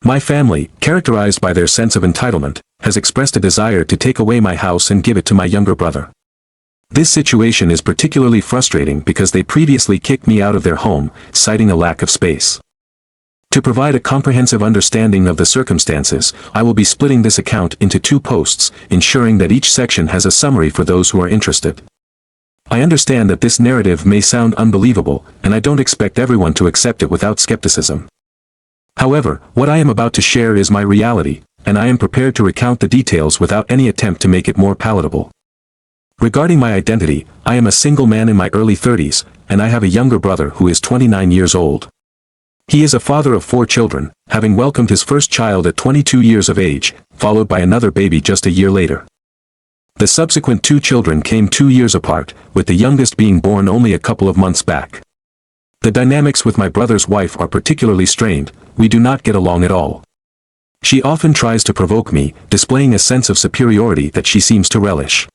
My family, characterized by their sense of entitlement, has expressed a desire to take away my house and give it to my younger brother. This situation is particularly frustrating because they previously kicked me out of their home, citing a lack of space. To provide a comprehensive understanding of the circumstances, I will be splitting this account into 2 posts, ensuring that each section has a summary for those who are interested. I understand that this narrative may sound unbelievable, and I don't expect everyone to accept it without skepticism. However, what I am about to share is my reality, and I am prepared to recount the details without any attempt to make it more palatable. Regarding my identity, I am a single man in my early 30s, and I have a younger brother who is 29 years old. He is a father of 4 children, having welcomed his first child at 22 years of age, followed by another baby just a year later. The subsequent 2 children came 2 years apart, with the youngest being born only a couple of months back. The dynamics with my brother's wife are particularly strained. We do not get along at all. She often tries to provoke me, displaying a sense of superiority that she seems to relish.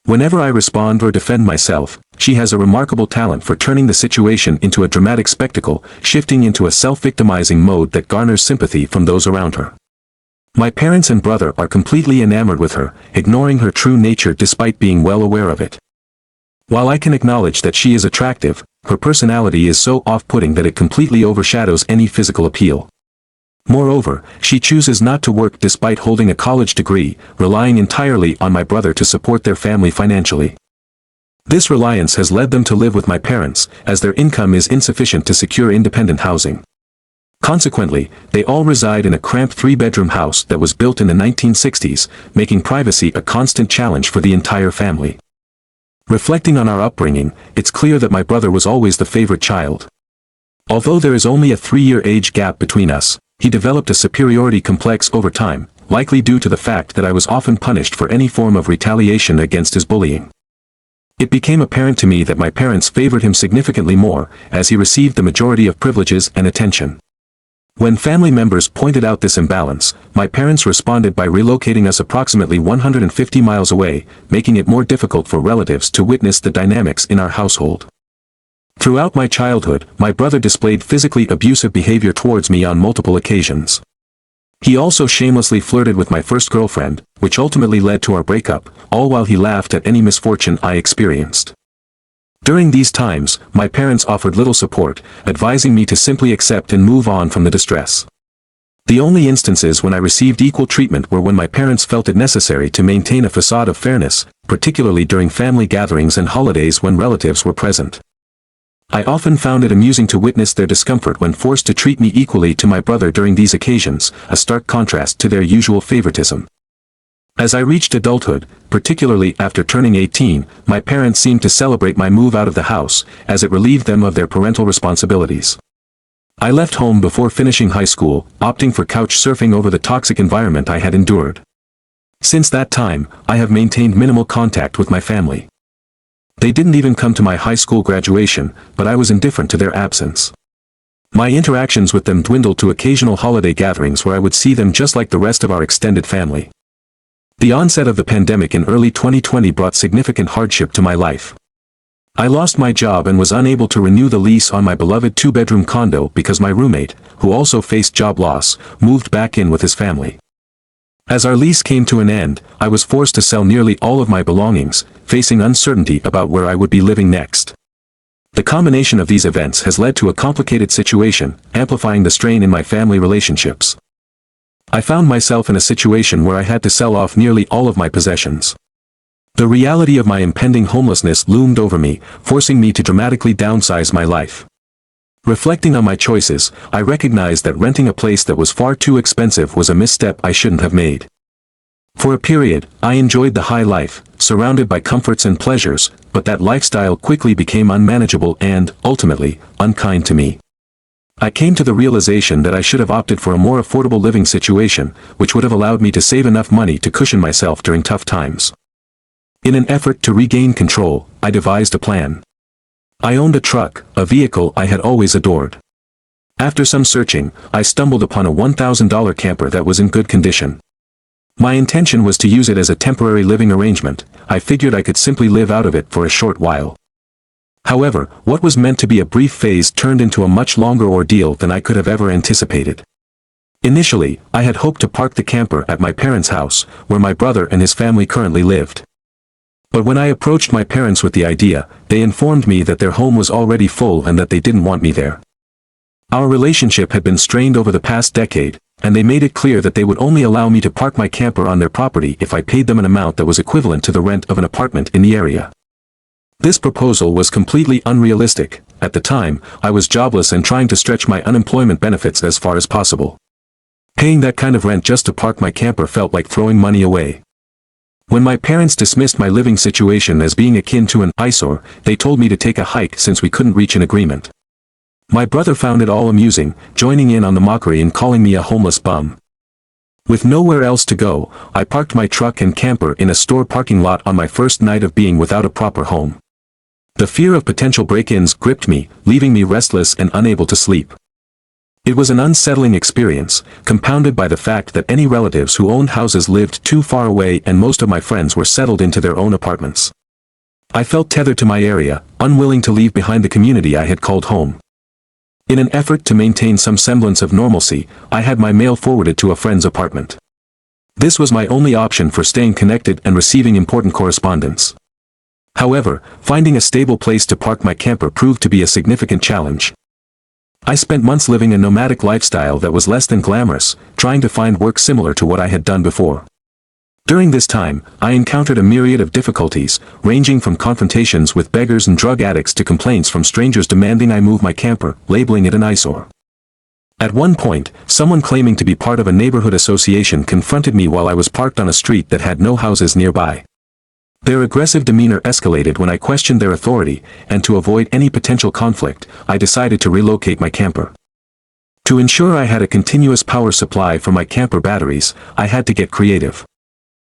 Whenever I respond or defend myself, she has a remarkable talent for turning the situation into a dramatic spectacle, shifting into a self-victimizing mode that garners sympathy from those around her. My parents and brother are completely enamored with her, ignoring her true nature despite being well aware of it. While I can acknowledge that she is attractive, her personality is so off-putting that it completely overshadows any physical appeal. Moreover, she chooses not to work despite holding a college degree, relying entirely on my brother to support their family financially. This reliance has led them to live with my parents, as their income is insufficient to secure independent housing. Consequently, they all reside in a cramped 3-bedroom house that was built in the 1960s, making privacy a constant challenge for the entire family. Reflecting on our upbringing, it's clear that my brother was always the favorite child. Although there is only a 3-year age gap between us, he developed a superiority complex over time, likely due to the fact that I was often punished for any form of retaliation against his bullying. It became apparent to me that my parents favored him significantly more, as he received the majority of privileges and attention. When family members pointed out this imbalance, my parents responded by relocating us approximately 150 miles away, making it more difficult for relatives to witness the dynamics in our household. Throughout my childhood, my brother displayed physically abusive behavior towards me on multiple occasions. He also shamelessly flirted with my first girlfriend, which ultimately led to our breakup, all while he laughed at any misfortune I experienced. During these times, my parents offered little support, advising me to simply accept and move on from the distress. The only instances when I received equal treatment were when my parents felt it necessary to maintain a facade of fairness, particularly during family gatherings and holidays when relatives were present. I often found it amusing to witness their discomfort when forced to treat me equally to my brother during these occasions, a stark contrast to their usual favoritism. As I reached adulthood, particularly after turning 18, my parents seemed to celebrate my move out of the house, as it relieved them of their parental responsibilities. I left home before finishing high school, opting for couch surfing over the toxic environment I had endured. Since that time, I have maintained minimal contact with my family. They didn't even come to my high school graduation, but I was indifferent to their absence. My interactions with them dwindled to occasional holiday gatherings where I would see them just like the rest of our extended family. The onset of the pandemic in early 2020 brought significant hardship to my life. I lost my job and was unable to renew the lease on my beloved 2-bedroom condo because my roommate, who also faced job loss, moved back in with his family. As our lease came to an end, I was forced to sell nearly all of my belongings, facing uncertainty about where I would be living next. The combination of these events has led to a complicated situation, amplifying the strain in my family relationships. I found myself in a situation where I had to sell off nearly all of my possessions. The reality of my impending homelessness loomed over me, forcing me to dramatically downsize my life. Reflecting on my choices, I recognized that renting a place that was far too expensive was a misstep I shouldn't have made. For a period, I enjoyed the high life, surrounded by comforts and pleasures, but that lifestyle quickly became unmanageable and, ultimately, unkind to me. I came to the realization that I should have opted for a more affordable living situation, which would have allowed me to save enough money to cushion myself during tough times. In an effort to regain control, I devised a plan. I owned a truck, a vehicle I had always adored. After some searching, I stumbled upon a $1,000 camper that was in good condition. My intention was to use it as a temporary living arrangement. I figured I could simply live out of it for a short while. However, what was meant to be a brief phase turned into a much longer ordeal than I could have ever anticipated. Initially, I had hoped to park the camper at my parents' house, where my brother and his family currently lived. But when I approached my parents with the idea, they informed me that their home was already full and that they didn't want me there. Our relationship had been strained over the past decade, and they made it clear that they would only allow me to park my camper on their property if I paid them an amount that was equivalent to the rent of an apartment in the area. This proposal was completely unrealistic. At the time, I was jobless and trying to stretch my unemployment benefits as far as possible. Paying that kind of rent just to park my camper felt like throwing money away. When my parents dismissed my living situation as being akin to an eyesore, they told me to take a hike since we couldn't reach an agreement. My brother found it all amusing, joining in on the mockery and calling me a homeless bum. With nowhere else to go, I parked my truck and camper in a store parking lot on my first night of being without a proper home. The fear of potential break-ins gripped me, leaving me restless and unable to sleep. It was an unsettling experience, compounded by the fact that any relatives who owned houses lived too far away and most of my friends were settled into their own apartments. I felt tethered to my area, unwilling to leave behind the community I had called home. In an effort to maintain some semblance of normalcy, I had my mail forwarded to a friend's apartment. This was my only option for staying connected and receiving important correspondence. However, finding a stable place to park my camper proved to be a significant challenge. I spent months living a nomadic lifestyle that was less than glamorous, trying to find work similar to what I had done before. During this time, I encountered a myriad of difficulties, ranging from confrontations with beggars and drug addicts to complaints from strangers demanding I move my camper, labeling it an eyesore. At one point, someone claiming to be part of a neighborhood association confronted me while I was parked on a street that had no houses nearby. Their aggressive demeanor escalated when I questioned their authority, and to avoid any potential conflict, I decided to relocate my camper. To ensure I had a continuous power supply for my camper batteries, I had to get creative.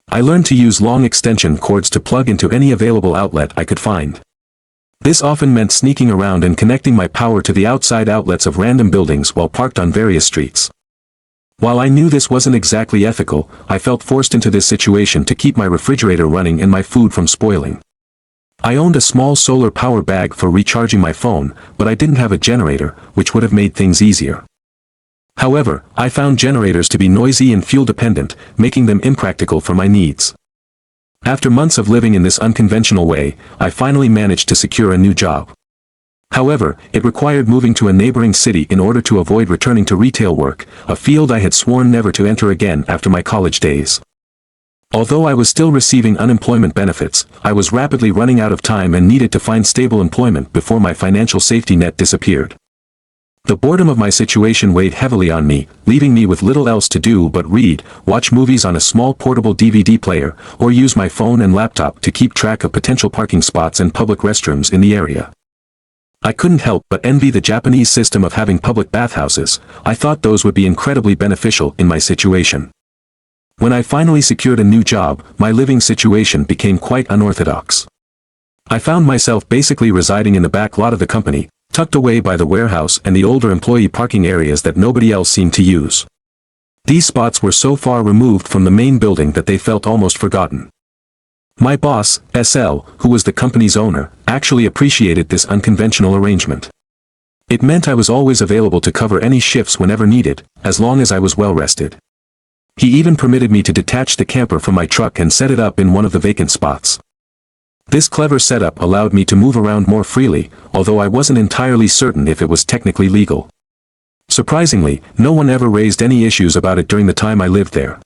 I learned to use long extension cords to plug into any available outlet I could find. This often meant sneaking around and connecting my power to the outside outlets of random buildings while parked on various streets. While I knew this wasn't exactly ethical, I felt forced into this situation to keep my refrigerator running and my food from spoiling. I owned a small solar power bag for recharging my phone, but I didn't have a generator, which would have made things easier. However, I found generators to be noisy and fuel-dependent, making them impractical for my needs. After months of living in this unconventional way, I finally managed to secure a new job. However, it required moving to a neighboring city in order to avoid returning to retail work, a field I had sworn never to enter again after my college days. Although I was still receiving unemployment benefits, I was rapidly running out of time and needed to find stable employment before my financial safety net disappeared. The boredom of my situation weighed heavily on me, leaving me with little else to do but read, watch movies on a small portable DVD player, or use my phone and laptop to keep track of potential parking spots and public restrooms in the area. I couldn't help but envy the Japanese system of having public bathhouses. I thought those would be incredibly beneficial in my situation. When I finally secured a new job, my living situation became quite unorthodox. I found myself basically residing in the back lot of the company, tucked away by the warehouse and the older employee parking areas that nobody else seemed to use. These spots were so far removed from the main building that they felt almost forgotten. My boss, SL, who was the company's owner, actually appreciated this unconventional arrangement. It meant I was always available to cover any shifts whenever needed, as long as I was well rested. He even permitted me to detach the camper from my truck and set it up in one of the vacant spots. This clever setup allowed me to move around more freely, although I wasn't entirely certain if it was technically legal. Surprisingly, no one ever raised any issues about it during the time I lived there.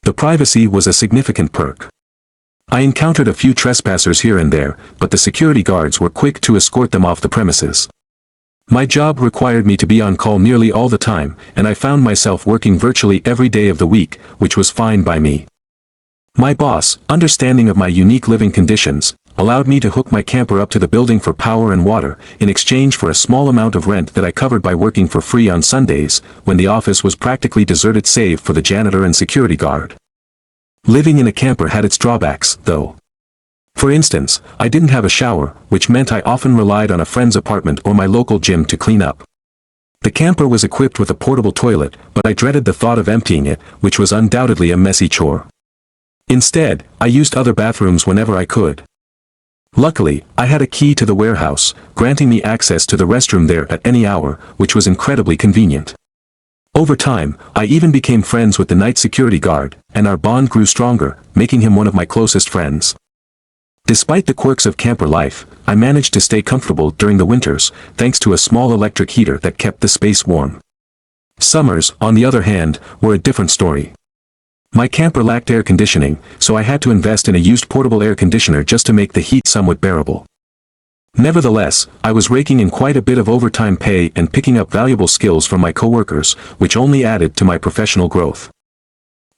The privacy was a significant perk. I encountered a few trespassers here and there, but the security guards were quick to escort them off the premises. My job required me to be on call nearly all the time, and I found myself working virtually every day of the week, which was fine by me. My boss, understanding of my unique living conditions, allowed me to hook my camper up to the building for power and water, in exchange for a small amount of rent that I covered by working for free on Sundays, when the office was practically deserted save for the janitor and security guard. Living in a camper had its drawbacks, though. For instance, I didn't have a shower, which meant I often relied on a friend's apartment or my local gym to clean up. The camper was equipped with a portable toilet, but I dreaded the thought of emptying it, which was undoubtedly a messy chore. Instead, I used other bathrooms whenever I could. Luckily, I had a key to the warehouse, granting me access to the restroom there at any hour, which was incredibly convenient. Over time, I even became friends with the night security guard, and our bond grew stronger, making him one of my closest friends. Despite the quirks of camper life, I managed to stay comfortable during the winters, thanks to a small electric heater that kept the space warm. Summers, on the other hand, were a different story. My camper lacked air conditioning, so I had to invest in a used portable air conditioner just to make the heat somewhat bearable. Nevertheless, I was raking in quite a bit of overtime pay and picking up valuable skills from my coworkers, which only added to my professional growth.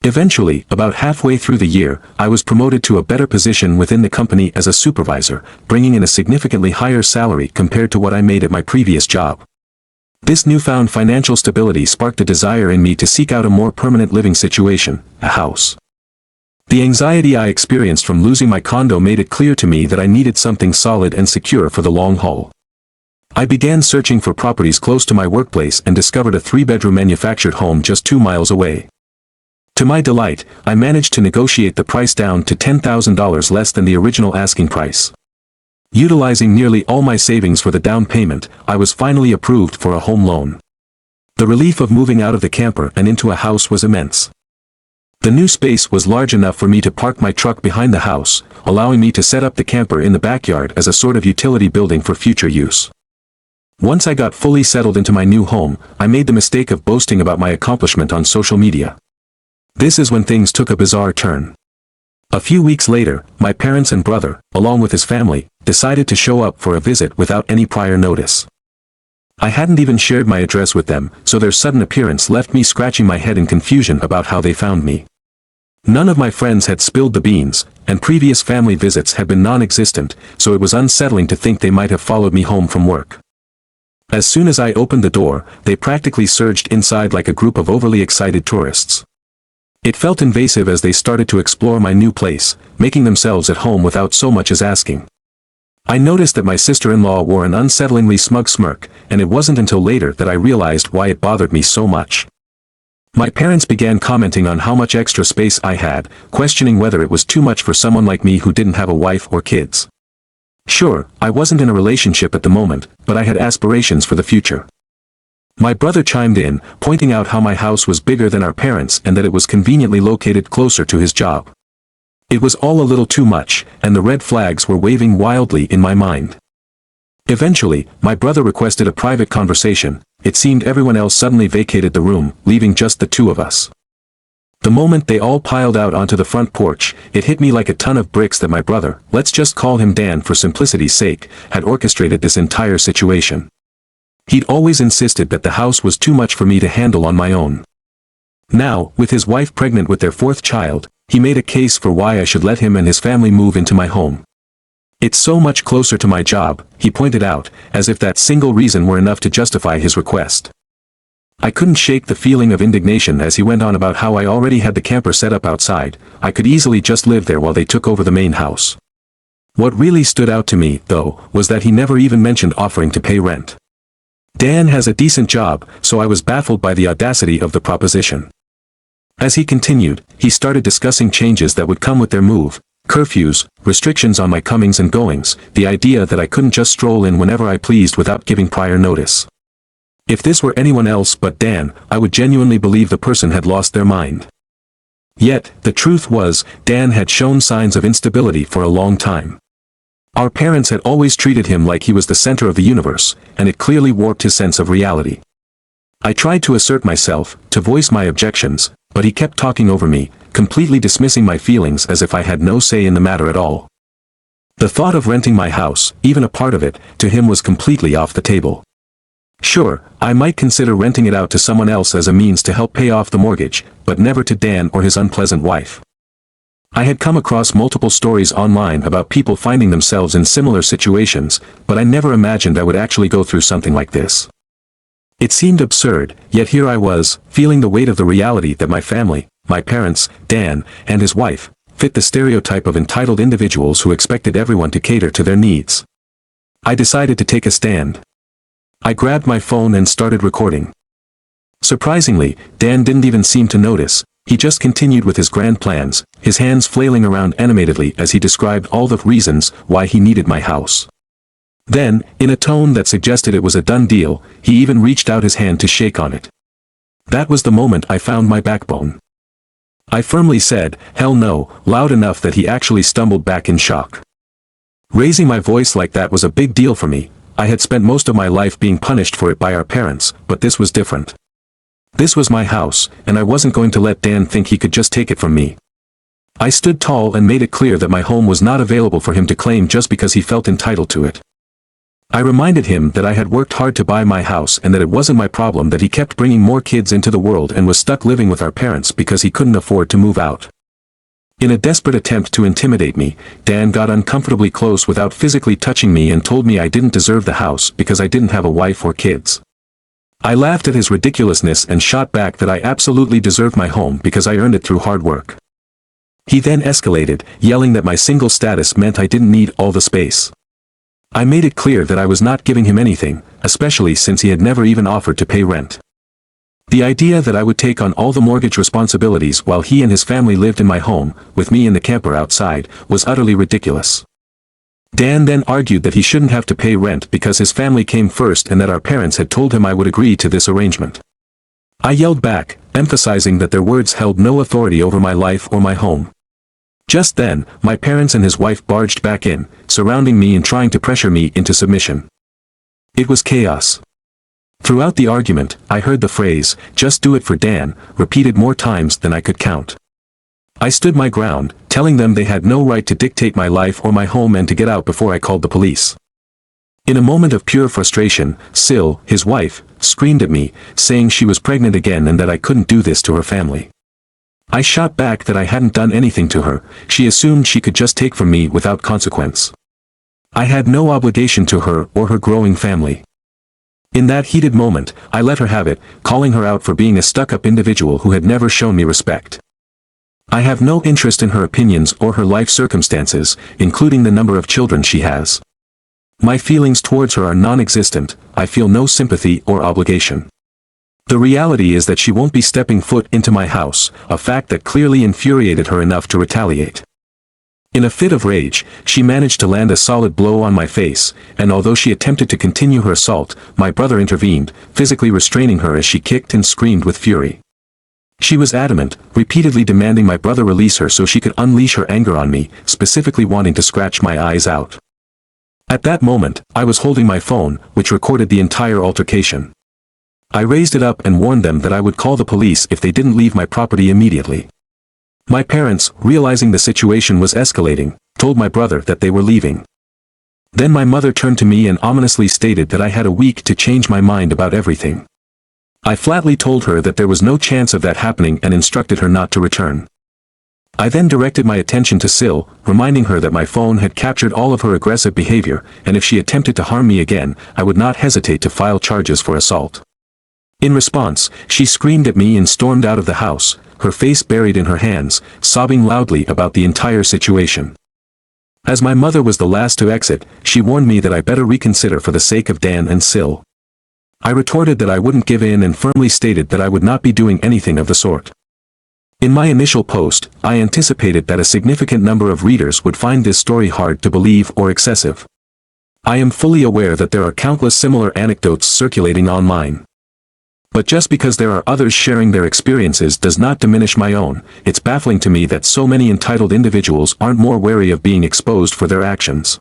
Eventually, about halfway through the year, I was promoted to a better position within the company as a supervisor, bringing in a significantly higher salary compared to what I made at my previous job. This newfound financial stability sparked a desire in me to seek out a more permanent living situation, a house. The anxiety I experienced from losing my condo made it clear to me that I needed something solid and secure for the long haul. I began searching for properties close to my workplace and discovered a 3-bedroom manufactured home just 2 miles away. To my delight, I managed to negotiate the price down to $10,000 less than the original asking price. Utilizing nearly all my savings for the down payment, I was finally approved for a home loan. The relief of moving out of the camper and into a house was immense. The new space was large enough for me to park my truck behind the house, allowing me to set up the camper in the backyard as a sort of utility building for future use. Once I got fully settled into my new home, I made the mistake of boasting about my accomplishment on social media. This is when things took a bizarre turn. A few weeks later, my parents and brother, along with his family, decided to show up for a visit without any prior notice. I hadn't even shared my address with them, so their sudden appearance left me scratching my head in confusion about how they found me. None of my friends had spilled the beans, and previous family visits had been non-existent, so it was unsettling to think they might have followed me home from work. As soon as I opened the door, they practically surged inside like a group of overly excited tourists. It felt invasive as they started to explore my new place, making themselves at home without so much as asking. I noticed that my sister-in-law wore an unsettlingly smug smirk, and it wasn't until later that I realized why it bothered me so much. My parents began commenting on how much extra space I had, questioning whether it was too much for someone like me who didn't have a wife or kids. Sure, I wasn't in a relationship at the moment, but I had aspirations for the future. My brother chimed in, pointing out how my house was bigger than our parents' and that it was conveniently located closer to his job. It was all a little too much, and the red flags were waving wildly in my mind. Eventually, my brother requested a private conversation. It seemed everyone else suddenly vacated the room, leaving just the two of us. The moment they all piled out onto the front porch, it hit me like a ton of bricks that my brother, let's just call him Dan for simplicity's sake, had orchestrated this entire situation. He'd always insisted that the house was too much for me to handle on my own. Now, with his wife pregnant with their 4th child, he made a case for why I should let him and his family move into my home. It's so much closer to my job, he pointed out, as if that single reason were enough to justify his request. I couldn't shake the feeling of indignation as he went on about how I already had the camper set up outside. I could easily just live there while they took over the main house. What really stood out to me, though, was that he never even mentioned offering to pay rent. Dan has a decent job, so I was baffled by the audacity of the proposition. As he continued, he started discussing changes that would come with their move, curfews, restrictions on my comings and goings, the idea that I couldn't just stroll in whenever I pleased without giving prior notice. If this were anyone else but Dan, I would genuinely believe the person had lost their mind. Yet, the truth was, Dan had shown signs of instability for a long time. Our parents had always treated him like he was the center of the universe, and it clearly warped his sense of reality. I tried to assert myself, to voice my objections, but he kept talking over me, completely dismissing my feelings as if I had no say in the matter at all. The thought of renting my house, even a part of it, to him was completely off the table. Sure, I might consider renting it out to someone else as a means to help pay off the mortgage, but never to Dan or his unpleasant wife. I had come across multiple stories online about people finding themselves in similar situations, but I never imagined I would actually go through something like this. It seemed absurd, yet here I was, feeling the weight of the reality that my family, my parents, Dan, and his wife, fit the stereotype of entitled individuals who expected everyone to cater to their needs. I decided to take a stand. I grabbed my phone and started recording. Surprisingly, Dan didn't even seem to notice. He just continued with his grand plans, his hands flailing around animatedly as he described all the reasons why he needed my house. Then, in a tone that suggested it was a done deal, he even reached out his hand to shake on it. That was the moment I found my backbone. I firmly said, "Hell no," loud enough that he actually stumbled back in shock. Raising my voice like that was a big deal for me. I had spent most of my life being punished for it by our parents, but this was different. This was my house, and I wasn't going to let Dan think he could just take it from me. I stood tall and made it clear that my home was not available for him to claim just because he felt entitled to it. I reminded him that I had worked hard to buy my house and that it wasn't my problem that he kept bringing more kids into the world and was stuck living with our parents because he couldn't afford to move out. In a desperate attempt to intimidate me, Dan got uncomfortably close without physically touching me and told me I didn't deserve the house because I didn't have a wife or kids. I laughed at his ridiculousness and shot back that I absolutely deserved my home because I earned it through hard work. He then escalated, yelling that my single status meant I didn't need all the space. I made it clear that I was not giving him anything, especially since he had never even offered to pay rent. The idea that I would take on all the mortgage responsibilities while he and his family lived in my home, with me in the camper outside, was utterly ridiculous. Dan then argued that he shouldn't have to pay rent because his family came first and that our parents had told him I would agree to this arrangement. I yelled back, emphasizing that their words held no authority over my life or my home. Just then, my parents and his wife barged back in, surrounding me and trying to pressure me into submission. It was chaos. Throughout the argument, I heard the phrase, "Just do it for Dan," repeated more times than I could count. I stood my ground, telling them they had no right to dictate my life or my home and to get out before I called the police. In a moment of pure frustration, Sil, his wife, screamed at me, saying she was pregnant again and that I couldn't do this to her family. I shot back that I hadn't done anything to her. She assumed she could just take from me without consequence. I had no obligation to her or her growing family. In that heated moment, I let her have it, calling her out for being a stuck-up individual who had never shown me respect. I have no interest in her opinions or her life circumstances, including the number of children she has. My feelings towards her are non-existent. I feel no sympathy or obligation. The reality is that she won't be stepping foot into my house, a fact that clearly infuriated her enough to retaliate. In a fit of rage, she managed to land a solid blow on my face, and although she attempted to continue her assault, my brother intervened, physically restraining her as she kicked and screamed with fury. She was adamant, repeatedly demanding my brother release her so she could unleash her anger on me, specifically wanting to scratch my eyes out. At that moment, I was holding my phone, which recorded the entire altercation. I raised it up and warned them that I would call the police if they didn't leave my property immediately. My parents, realizing the situation was escalating, told my brother that they were leaving. Then my mother turned to me and ominously stated that I had a week to change my mind about everything. I flatly told her that there was no chance of that happening and instructed her not to return. I then directed my attention to Sil, reminding her that my phone had captured all of her aggressive behavior, and if she attempted to harm me again, I would not hesitate to file charges for assault. In response, she screamed at me and stormed out of the house, her face buried in her hands, sobbing loudly about the entire situation. As my mother was the last to exit, she warned me that I better reconsider for the sake of Dan and Sil. I retorted that I wouldn't give in and firmly stated that I would not be doing anything of the sort. In my initial post, I anticipated that a significant number of readers would find this story hard to believe or excessive. I am fully aware that there are countless similar anecdotes circulating online. But just because there are others sharing their experiences does not diminish my own. It's baffling to me that so many entitled individuals aren't more wary of being exposed for their actions.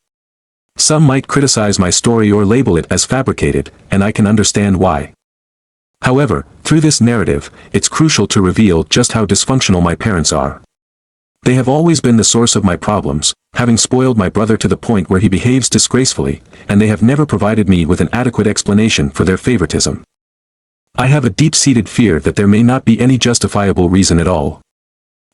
Some might criticize my story or label it as fabricated, and I can understand why. However, through this narrative, it's crucial to reveal just how dysfunctional my parents are. They have always been the source of my problems, having spoiled my brother to the point where he behaves disgracefully, and they have never provided me with an adequate explanation for their favoritism. I have a deep-seated fear that there may not be any justifiable reason at all.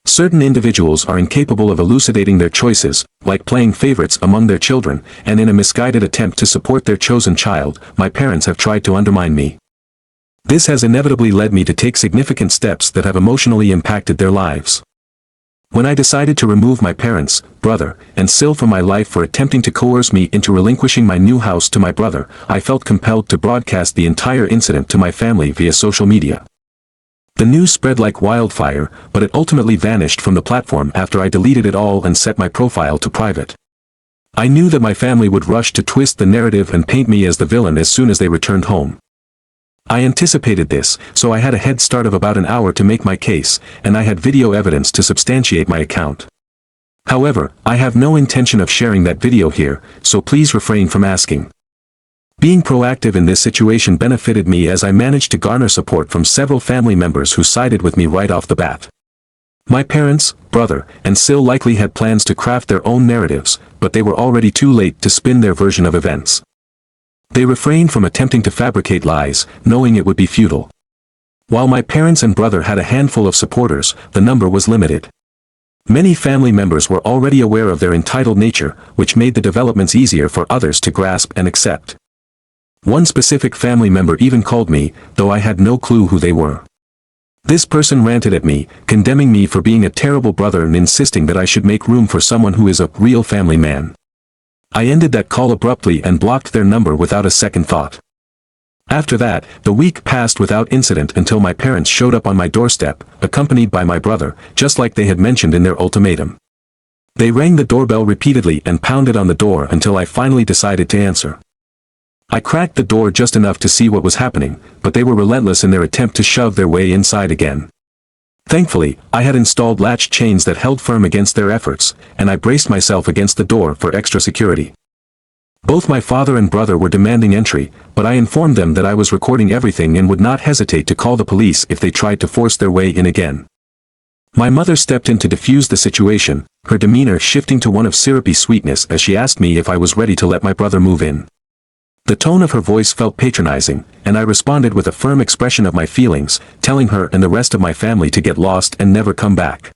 Certain individuals are incapable of elucidating their choices, like playing favorites among their children, and in a misguided attempt to support their chosen child, my parents have tried to undermine me. This has inevitably led me to take significant steps that have emotionally impacted their lives. When I decided to remove my parents, brother, and Sil from my life for attempting to coerce me into relinquishing my new house to my brother, I felt compelled to broadcast the entire incident to my family via social media. The news spread like wildfire, but it ultimately vanished from the platform after I deleted it all and set my profile to private. I knew that my family would rush to twist the narrative and paint me as the villain as soon as they returned home. I anticipated this, so I had a head start of about an hour to make my case, and I had video evidence to substantiate my account. However, I have no intention of sharing that video here, so please refrain from asking. Being proactive in this situation benefited me as I managed to garner support from several family members who sided with me right off the bat. My parents, brother, and Sil likely had plans to craft their own narratives, but they were already too late to spin their version of events. They refrained from attempting to fabricate lies, knowing it would be futile. While my parents and brother had a handful of supporters, the number was limited. Many family members were already aware of their entitled nature, which made the developments easier for others to grasp and accept. One specific family member even called me, though I had no clue who they were. This person ranted at me, condemning me for being a terrible brother and insisting that I should make room for someone who is a real family man. I ended that call abruptly and blocked their number without a second thought. After that, the week passed without incident until my parents showed up on my doorstep, accompanied by my brother, just like they had mentioned in their ultimatum. They rang the doorbell repeatedly and pounded on the door until I finally decided to answer. I cracked the door just enough to see what was happening, but they were relentless in their attempt to shove their way inside again. Thankfully, I had installed latch chains that held firm against their efforts, and I braced myself against the door for extra security. Both my father and brother were demanding entry, but I informed them that I was recording everything and would not hesitate to call the police if they tried to force their way in again. My mother stepped in to defuse the situation, her demeanor shifting to one of syrupy sweetness as she asked me if I was ready to let my brother move in. The tone of her voice felt patronizing, and I responded with a firm expression of my feelings, telling her and the rest of my family to get lost and never come back.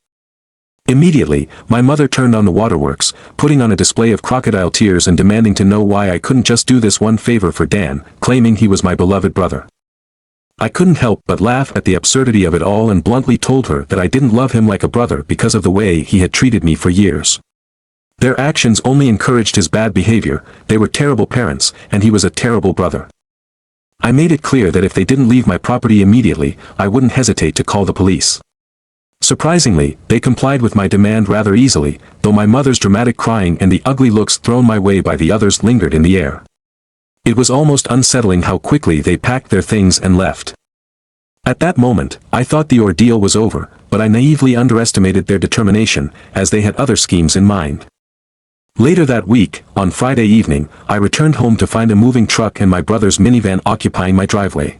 Immediately, my mother turned on the waterworks, putting on a display of crocodile tears and demanding to know why I couldn't just do this one favor for Dan, claiming he was my beloved brother. I couldn't help but laugh at the absurdity of it all and bluntly told her that I didn't love him like a brother because of the way he had treated me for years. Their actions only encouraged his bad behavior, they were terrible parents, and he was a terrible brother. I made it clear that if they didn't leave my property immediately, I wouldn't hesitate to call the police. Surprisingly, they complied with my demand rather easily, though my mother's dramatic crying and the ugly looks thrown my way by the others lingered in the air. It was almost unsettling how quickly they packed their things and left. At that moment, I thought the ordeal was over, but I naively underestimated their determination, as they had other schemes in mind. Later that week, on Friday evening, I returned home to find a moving truck and my brother's minivan occupying my driveway.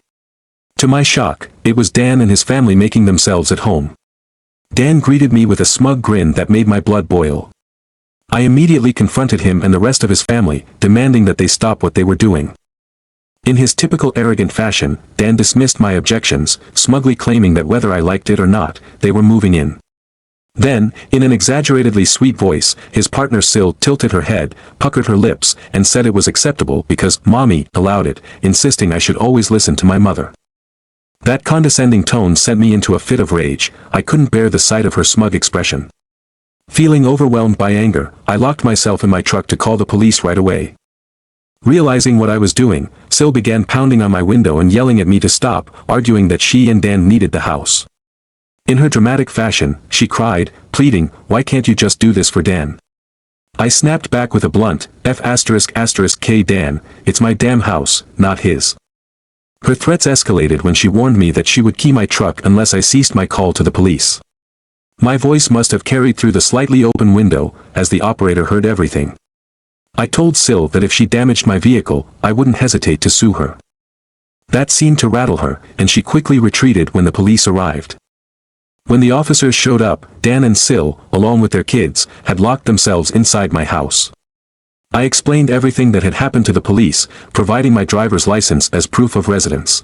To my shock, it was Dan and his family making themselves at home. Dan greeted me with a smug grin that made my blood boil. I immediately confronted him and the rest of his family, demanding that they stop what they were doing. In his typical arrogant fashion, Dan dismissed my objections, smugly claiming that whether I liked it or not, they were moving in. Then, in an exaggeratedly sweet voice, his partner Sil tilted her head, puckered her lips, and said it was acceptable because Mommy allowed it, insisting I should always listen to my mother. That condescending tone sent me into a fit of rage. I couldn't bear the sight of her smug expression. Feeling overwhelmed by anger, I locked myself in my truck to call the police right away. Realizing what I was doing, Sil began pounding on my window and yelling at me to stop, arguing that she and Dan needed the house. In her dramatic fashion, she cried, pleading, "Why can't you just do this for Dan?" I snapped back with a blunt, F***K Dan, it's my damn house, not his. Her threats escalated when she warned me that she would key my truck unless I ceased my call to the police. My voice must have carried through the slightly open window, as the operator heard everything. I told Sil that if she damaged my vehicle, I wouldn't hesitate to sue her. That seemed to rattle her, and she quickly retreated when the police arrived. When the officers showed up, Dan and Sil, along with their kids, had locked themselves inside my house. I explained everything that had happened to the police, providing my driver's license as proof of residence.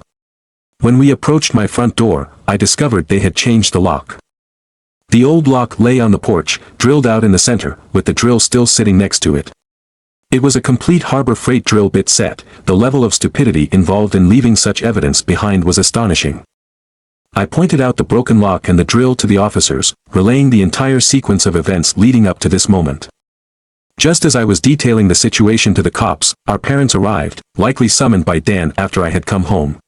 When we approached my front door, I discovered they had changed the lock. The old lock lay on the porch, drilled out in the center, with the drill still sitting next to it. It was a complete Harbor Freight drill bit set. The level of stupidity involved in leaving such evidence behind was astonishing. I pointed out the broken lock and the drill to the officers, relaying the entire sequence of events leading up to this moment. Just as I was detailing the situation to the cops, our parents arrived, likely summoned by Dan after I had come home.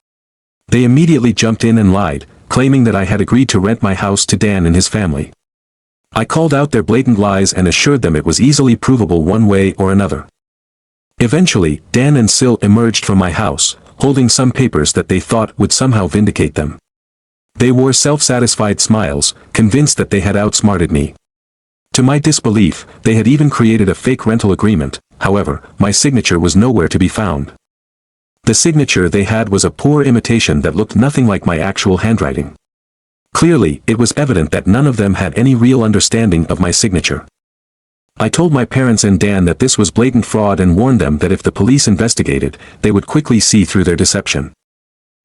They immediately jumped in and lied, claiming that I had agreed to rent my house to Dan and his family. I called out their blatant lies and assured them it was easily provable one way or another. Eventually, Dan and Sil emerged from my house, holding some papers that they thought would somehow vindicate them. They wore self-satisfied smiles, convinced that they had outsmarted me. To my disbelief, they had even created a fake rental agreement. However, my signature was nowhere to be found. The signature they had was a poor imitation that looked nothing like my actual handwriting. Clearly, it was evident that none of them had any real understanding of my signature. I told my parents and Dan that this was blatant fraud and warned them that if the police investigated, they would quickly see through their deception.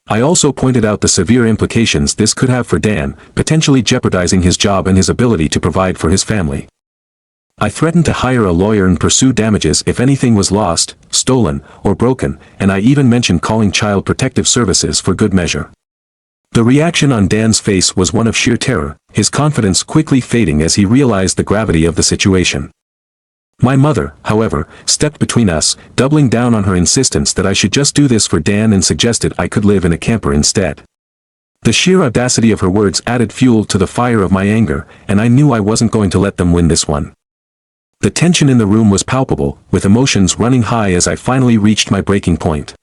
I also pointed out the severe implications this could have for Dan, potentially jeopardizing his job and his ability to provide for his family. I threatened to hire a lawyer and pursue damages if anything was lost, stolen, or broken, and I even mentioned calling Child Protective Services for good measure. The reaction on Dan's face was one of sheer terror, his confidence quickly fading as he realized the gravity of the situation. My mother, however, stepped between us, doubling down on her insistence that I should just do this for Dan and suggested I could live in a camper instead. The sheer audacity of her words added fuel to the fire of my anger, and I knew I wasn't going to let them win this one. The tension in the room was palpable, with emotions running high as I finally reached my breaking point.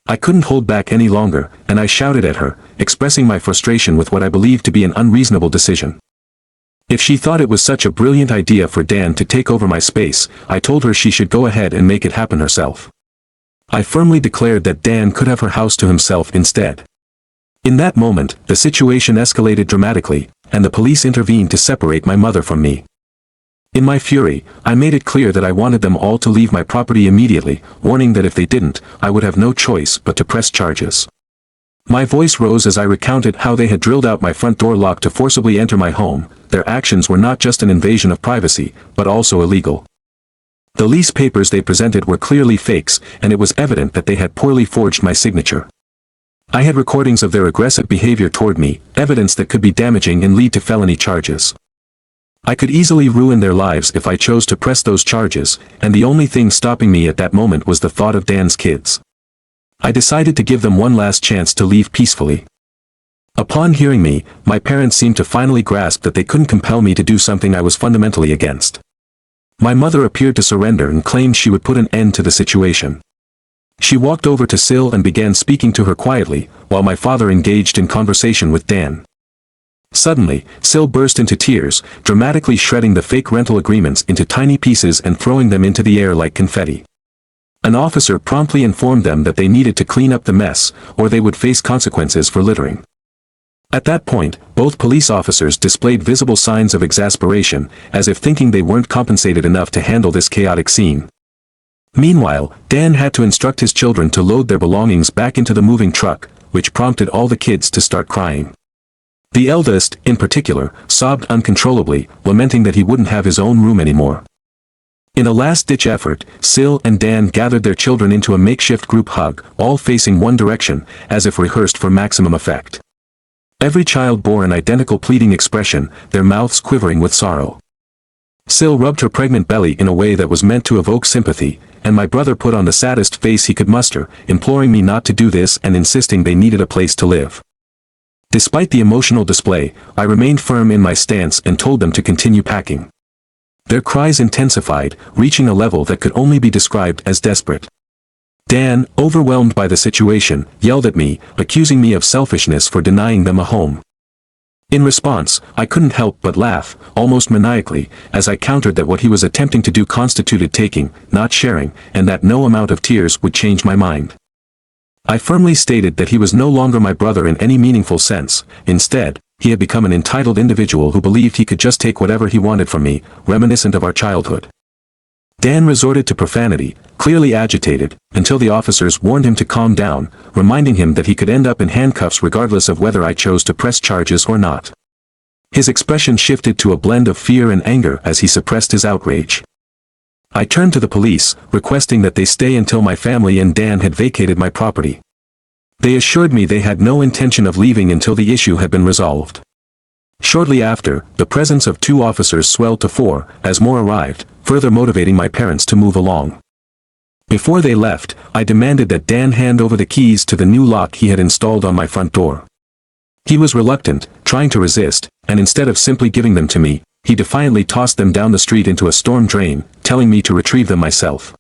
I couldn't hold back any longer, and I shouted at her, expressing my frustration with what I believed to be an unreasonable decision. If she thought it was such a brilliant idea for Dan to take over my space, I told her she should go ahead and make it happen herself. I firmly declared that Dan could have her house to himself instead. In that moment, the situation escalated dramatically, and the police intervened to separate my mother from me. In my fury, I made it clear that I wanted them all to leave my property immediately, warning that if they didn't, I would have no choice but to press charges. My voice rose as I recounted how they had drilled out my front door lock to forcibly enter my home. Their actions were not just an invasion of privacy, but also illegal. The lease papers they presented were clearly fakes, and it was evident that they had poorly forged my signature. I had recordings of their aggressive behavior toward me, evidence that could be damaging and lead to felony charges. I could easily ruin their lives if I chose to press those charges, and the only thing stopping me at that moment was the thought of Dan's kids. I decided to give them one last chance to leave peacefully. Upon hearing me, my parents seemed to finally grasp that they couldn't compel me to do something I was fundamentally against. My mother appeared to surrender and claimed she would put an end to the situation. She walked over to Sil and began speaking to her quietly, while my father engaged in conversation with Dan. Suddenly, Sil burst into tears, dramatically shredding the fake rental agreements into tiny pieces and throwing them into the air like confetti. An officer promptly informed them that they needed to clean up the mess, or they would face consequences for littering. At that point, both police officers displayed visible signs of exasperation, as if thinking they weren't compensated enough to handle this chaotic scene. Meanwhile, Dan had to instruct his children to load their belongings back into the moving truck, which prompted all the kids to start crying. The eldest, in particular, sobbed uncontrollably, lamenting that he wouldn't have his own room anymore. In a last-ditch effort, Sil and Dan gathered their children into a makeshift group hug, all facing one direction, as if rehearsed for maximum effect. Every child bore an identical pleading expression, their mouths quivering with sorrow. Sil rubbed her pregnant belly in a way that was meant to evoke sympathy, and my brother put on the saddest face he could muster, imploring me not to do this and insisting they needed a place to live. Despite the emotional display, I remained firm in my stance and told them to continue packing. Their cries intensified, reaching a level that could only be described as desperate. Dan, overwhelmed by the situation, yelled at me, accusing me of selfishness for denying them a home. In response, I couldn't help but laugh, almost maniacally, as I countered that what he was attempting to do constituted taking, not sharing, and that no amount of tears would change my mind. I firmly stated that he was no longer my brother in any meaningful sense. Instead, he had become an entitled individual who believed he could just take whatever he wanted from me, reminiscent of our childhood. Dan resorted to profanity, clearly agitated, until the officers warned him to calm down, reminding him that he could end up in handcuffs regardless of whether I chose to press charges or not. His expression shifted to a blend of fear and anger as he suppressed his outrage. I turned to the police, requesting that they stay until my family and Dan had vacated my property. They assured me they had no intention of leaving until the issue had been resolved. Shortly after, the presence of 2 officers swelled to 4, as more arrived, further motivating my parents to move along. Before they left, I demanded that Dan hand over the keys to the new lock he had installed on my front door. He was reluctant, trying to resist, and instead of simply giving them to me, he defiantly tossed them down the street into a storm drain, telling me to retrieve them myself.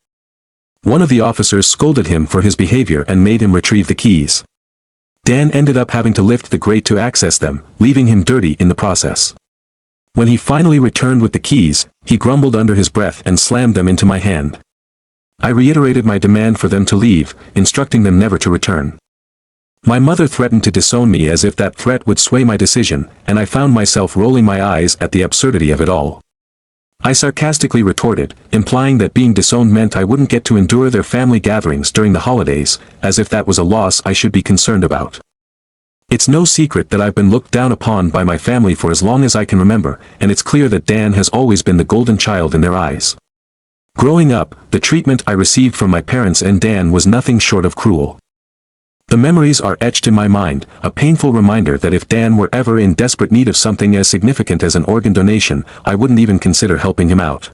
One of the officers scolded him for his behavior and made him retrieve the keys. Dan ended up having to lift the grate to access them, leaving him dirty in the process. When he finally returned with the keys, he grumbled under his breath and slammed them into my hand. I reiterated my demand for them to leave, instructing them never to return. My mother threatened to disown me as if that threat would sway my decision, and I found myself rolling my eyes at the absurdity of it all. I sarcastically retorted, implying that being disowned meant I wouldn't get to endure their family gatherings during the holidays, as if that was a loss I should be concerned about. It's no secret that I've been looked down upon by my family for as long as I can remember, and it's clear that Dan has always been the golden child in their eyes. Growing up, the treatment I received from my parents and Dan was nothing short of cruel. The memories are etched in my mind, a painful reminder that if Dan were ever in desperate need of something as significant as an organ donation, I wouldn't even consider helping him out.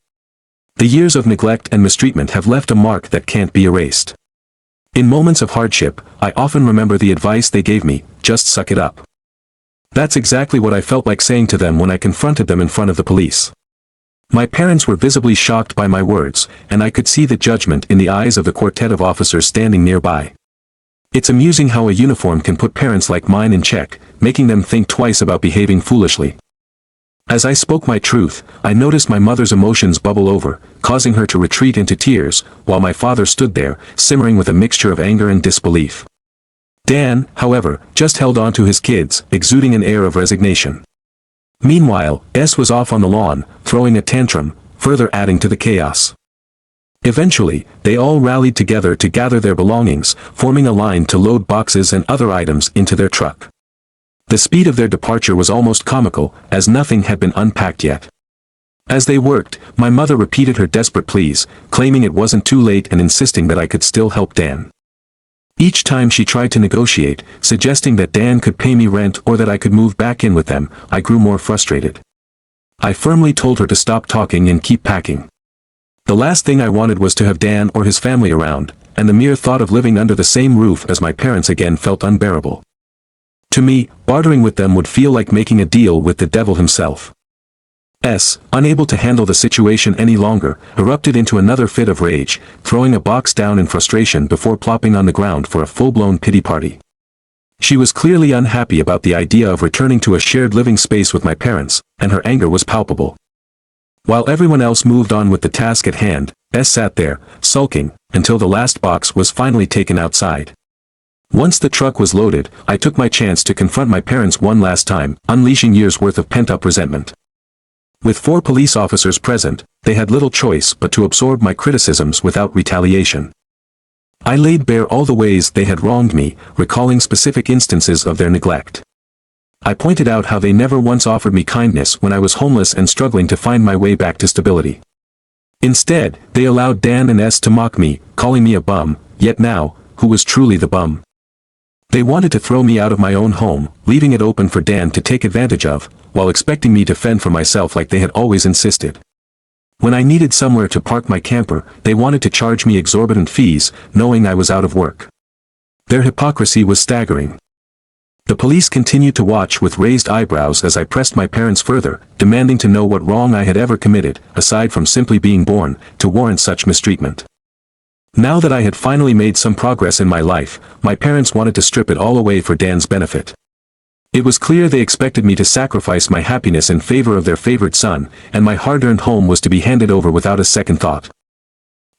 The years of neglect and mistreatment have left a mark that can't be erased. In moments of hardship, I often remember the advice they gave me, just suck it up. That's exactly what I felt like saying to them when I confronted them in front of the police. My parents were visibly shocked by my words, and I could see the judgment in the eyes of the quartet of officers standing nearby. It's amusing how a uniform can put parents like mine in check, making them think twice about behaving foolishly. As I spoke my truth, I noticed my mother's emotions bubble over, causing her to retreat into tears, while my father stood there, simmering with a mixture of anger and disbelief. Dan, however, just held on to his kids, exuding an air of resignation. Meanwhile, S was off on the lawn, throwing a tantrum, further adding to the chaos. Eventually, they all rallied together to gather their belongings, forming a line to load boxes and other items into their truck. The speed of their departure was almost comical, as nothing had been unpacked yet. As they worked, my mother repeated her desperate pleas, claiming it wasn't too late and insisting that I could still help Dan. Each time she tried to negotiate, suggesting that Dan could pay me rent or that I could move back in with them, I grew more frustrated. I firmly told her to stop talking and keep packing. The last thing I wanted was to have Dan or his family around, and the mere thought of living under the same roof as my parents again felt unbearable. To me, bartering with them would feel like making a deal with the devil himself. S, unable to handle the situation any longer, erupted into another fit of rage, throwing a box down in frustration before plopping on the ground for a full-blown pity party. She was clearly unhappy about the idea of returning to a shared living space with my parents, and her anger was palpable. While everyone else moved on with the task at hand, S sat there, sulking, until the last box was finally taken outside. Once the truck was loaded, I took my chance to confront my parents one last time, unleashing years' worth of pent-up resentment. With 4 police officers present, they had little choice but to absorb my criticisms without retaliation. I laid bare all the ways they had wronged me, recalling specific instances of their neglect. I pointed out how they never once offered me kindness when I was homeless and struggling to find my way back to stability. Instead, they allowed Dan and S to mock me, calling me a bum, yet now, who was truly the bum? They wanted to throw me out of my own home, leaving it open for Dan to take advantage of, while expecting me to fend for myself like they had always insisted. When I needed somewhere to park my camper, they wanted to charge me exorbitant fees, knowing I was out of work. Their hypocrisy was staggering. The police continued to watch with raised eyebrows as I pressed my parents further, demanding to know what wrong I had ever committed, aside from simply being born, to warrant such mistreatment. Now that I had finally made some progress in my life, my parents wanted to strip it all away for Dan's benefit. It was clear they expected me to sacrifice my happiness in favor of their favorite son, and my hard-earned home was to be handed over without a second thought.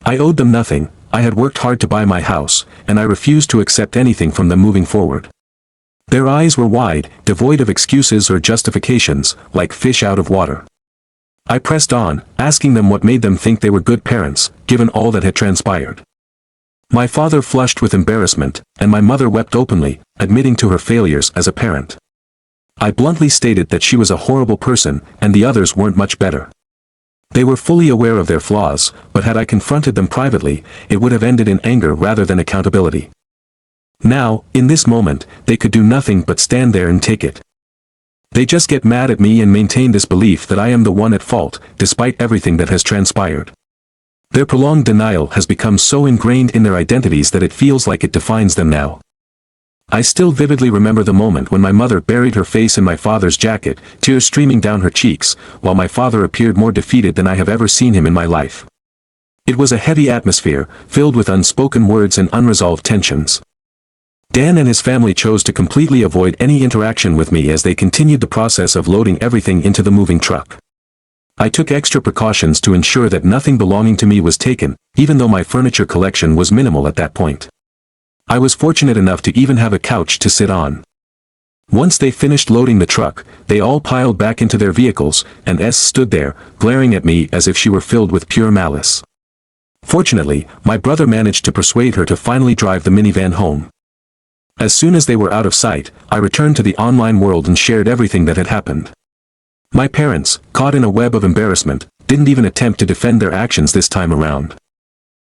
I owed them nothing, I had worked hard to buy my house, and I refused to accept anything from them moving forward. Their eyes were wide, devoid of excuses or justifications, like fish out of water. I pressed on, asking them what made them think they were good parents, given all that had transpired. My father flushed with embarrassment, and my mother wept openly, admitting to her failures as a parent. I bluntly stated that she was a horrible person, and the others weren't much better. They were fully aware of their flaws, but had I confronted them privately, it would have ended in anger rather than accountability. Now, in this moment, they could do nothing but stand there and take it. They just get mad at me and maintain this belief that I am the one at fault, despite everything that has transpired. Their prolonged denial has become so ingrained in their identities that it feels like it defines them now. I still vividly remember the moment when my mother buried her face in my father's jacket, tears streaming down her cheeks, while my father appeared more defeated than I have ever seen him in my life. It was a heavy atmosphere, filled with unspoken words and unresolved tensions. Dan and his family chose to completely avoid any interaction with me as they continued the process of loading everything into the moving truck. I took extra precautions to ensure that nothing belonging to me was taken, even though my furniture collection was minimal at that point. I was fortunate enough to even have a couch to sit on. Once they finished loading the truck, they all piled back into their vehicles, and S stood there, glaring at me as if she were filled with pure malice. Fortunately, my brother managed to persuade her to finally drive the minivan home. As soon as they were out of sight, I returned to the online world and shared everything that had happened. My parents, caught in a web of embarrassment, didn't even attempt to defend their actions this time around.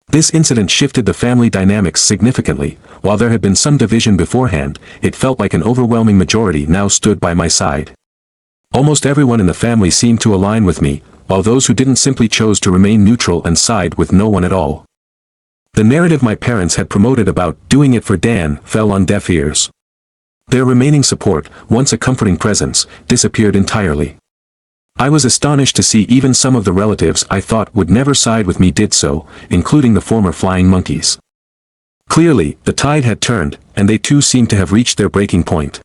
This incident shifted the family dynamics significantly. While there had been some division beforehand, it felt like an overwhelming majority now stood by my side. Almost everyone in the family seemed to align with me, while those who didn't simply chose to remain neutral and side with no one at all. The narrative my parents had promoted about doing it for Dan fell on deaf ears. Their remaining support, once a comforting presence, disappeared entirely. I was astonished to see even some of the relatives I thought would never side with me did so, including the former flying monkeys. Clearly, the tide had turned, and they too seemed to have reached their breaking point.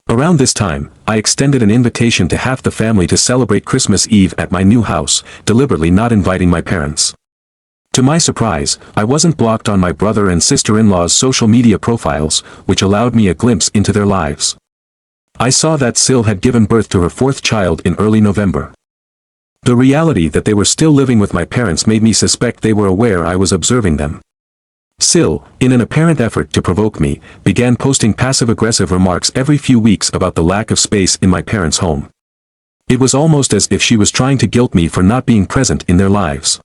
Around this time, I extended an invitation to half the family to celebrate Christmas Eve at my new house, deliberately not inviting my parents. To my surprise, I wasn't blocked on my brother and sister-in-law's social media profiles, which allowed me a glimpse into their lives. I saw that Sil had given birth to her fourth child in early November. The reality that they were still living with my parents made me suspect they were aware I was observing them. Sil, in an apparent effort to provoke me, began posting passive-aggressive remarks every few weeks about the lack of space in my parents' home. It was almost as if she was trying to guilt me for not being present in their lives.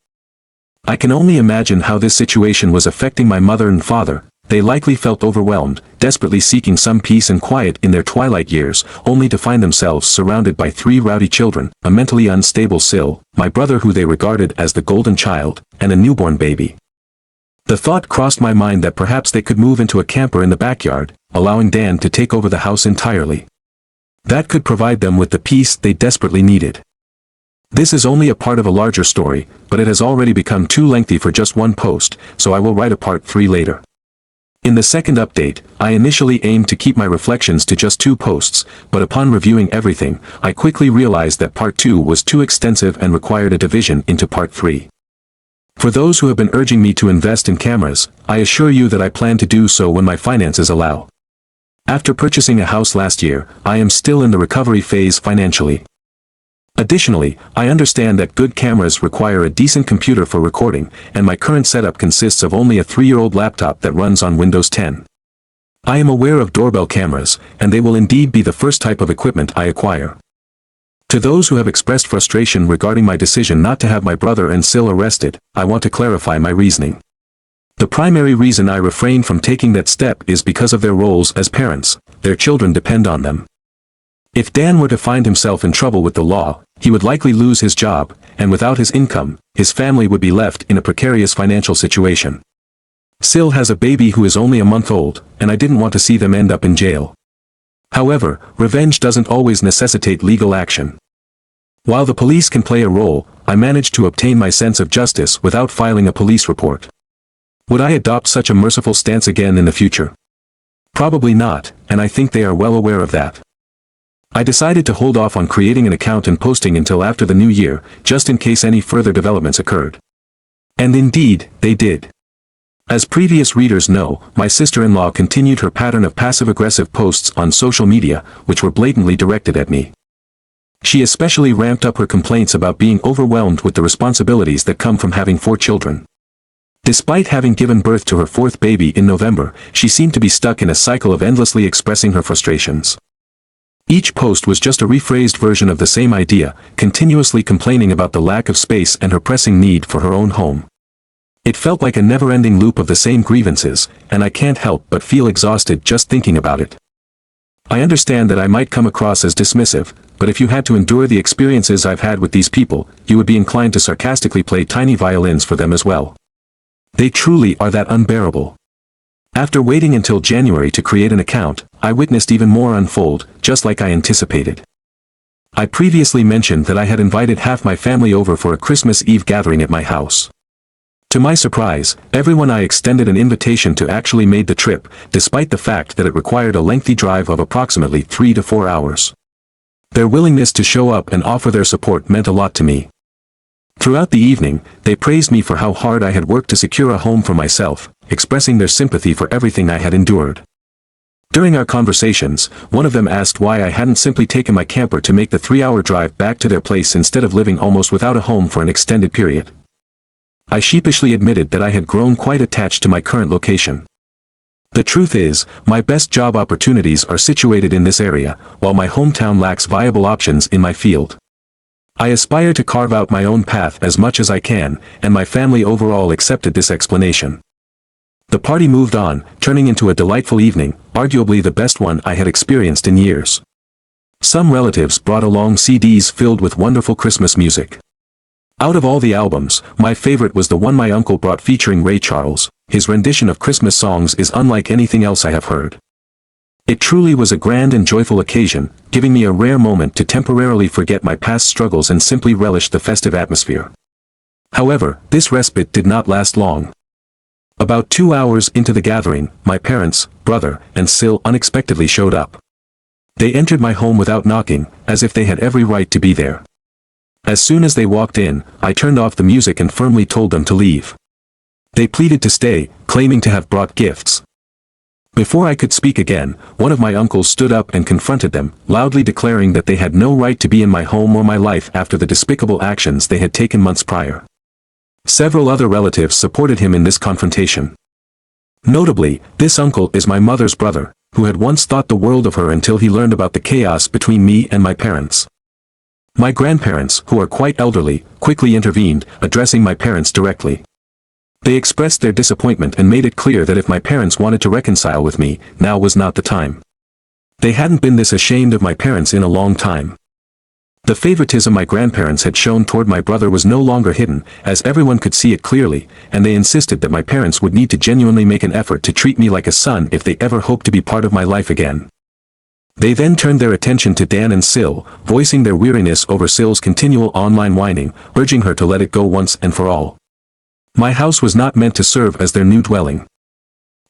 I can only imagine how this situation was affecting my mother and father. They likely felt overwhelmed, desperately seeking some peace and quiet in their twilight years, only to find themselves surrounded by three rowdy children, a mentally unstable Sil, my brother who they regarded as the golden child, and a newborn baby. The thought crossed my mind that perhaps they could move into a camper in the backyard, allowing Dan to take over the house entirely. That could provide them with the peace they desperately needed. This is only a part of a larger story, but it has already become too lengthy for just one post, so I will write a part 3 later. In the second update, I initially aimed to keep my reflections to just 2 posts, but upon reviewing everything, I quickly realized that part 2 was too extensive and required a division into part 3. For those who have been urging me to invest in cameras, I assure you that I plan to do so when my finances allow. After purchasing a house last year, I am still in the recovery phase financially. Additionally, I understand that good cameras require a decent computer for recording, and my current setup consists of only a 3-year-old laptop that runs on Windows 10. I am aware of doorbell cameras, and they will indeed be the first type of equipment I acquire. To those who have expressed frustration regarding my decision not to have my brother and Sil arrested, I want to clarify my reasoning. The primary reason I refrain from taking that step is because of their roles as parents. Their children depend on them. If Dan were to find himself in trouble with the law, he would likely lose his job, and without his income, his family would be left in a precarious financial situation. Sil has a baby who is only a month old, and I didn't want to see them end up in jail. However, revenge doesn't always necessitate legal action. While the police can play a role, I managed to obtain my sense of justice without filing a police report. Would I adopt such a merciful stance again in the future? Probably not, and I think they are well aware of that. I decided to hold off on creating an account and posting until after the new year, just in case any further developments occurred. And indeed, they did. As previous readers know, my sister-in-law continued her pattern of passive-aggressive posts on social media, which were blatantly directed at me. She especially ramped up her complaints about being overwhelmed with the responsibilities that come from having 4 children. Despite having given birth to her 4th baby in November, she seemed to be stuck in a cycle of endlessly expressing her frustrations. Each post was just a rephrased version of the same idea, continuously complaining about the lack of space and her pressing need for her own home. It felt like a never-ending loop of the same grievances, and I can't help but feel exhausted just thinking about it. I understand that I might come across as dismissive, but if you had to endure the experiences I've had with these people, you would be inclined to sarcastically play tiny violins for them as well. They truly are that unbearable. After waiting until January to create an account, I witnessed even more unfold, just like I anticipated. I previously mentioned that I had invited half my family over for a Christmas Eve gathering at my house. To my surprise, everyone I extended an invitation to actually made the trip, despite the fact that it required a lengthy drive of approximately 3 to 4 hours. Their willingness to show up and offer their support meant a lot to me. Throughout the evening, they praised me for how hard I had worked to secure a home for myself, expressing their sympathy for everything I had endured. During our conversations, one of them asked why I hadn't simply taken my camper to make the 3-hour drive back to their place instead of living almost without a home for an extended period. I sheepishly admitted that I had grown quite attached to my current location. The truth is, my best job opportunities are situated in this area, while my hometown lacks viable options in my field. I aspire to carve out my own path as much as I can, and my family overall accepted this explanation. The party moved on, turning into a delightful evening, arguably the best one I had experienced in years. Some relatives brought along CDs filled with wonderful Christmas music. Out of all the albums, my favorite was the one my uncle brought featuring Ray Charles. His rendition of Christmas songs is unlike anything else I have heard. It truly was a grand and joyful occasion, giving me a rare moment to temporarily forget my past struggles and simply relish the festive atmosphere. However, this respite did not last long. About 2 hours into the gathering, my parents, brother, and Sil unexpectedly showed up. They entered my home without knocking, as if they had every right to be there. As soon as they walked in, I turned off the music and firmly told them to leave. They pleaded to stay, claiming to have brought gifts. Before I could speak again, one of my uncles stood up and confronted them, loudly declaring that they had no right to be in my home or my life after the despicable actions they had taken months prior. Several other relatives supported him in this confrontation. Notably, this uncle is my mother's brother, who had once thought the world of her until he learned about the chaos between me and my parents. My grandparents, who are quite elderly, quickly intervened, addressing my parents directly. They expressed their disappointment and made it clear that if my parents wanted to reconcile with me, now was not the time. They hadn't been this ashamed of my parents in a long time. The favoritism my grandparents had shown toward my brother was no longer hidden, as everyone could see it clearly, and they insisted that my parents would need to genuinely make an effort to treat me like a son if they ever hoped to be part of my life again. They then turned their attention to Dan and Sil, voicing their weariness over Sil's continual online whining, urging her to let it go once and for all. My house was not meant to serve as their new dwelling.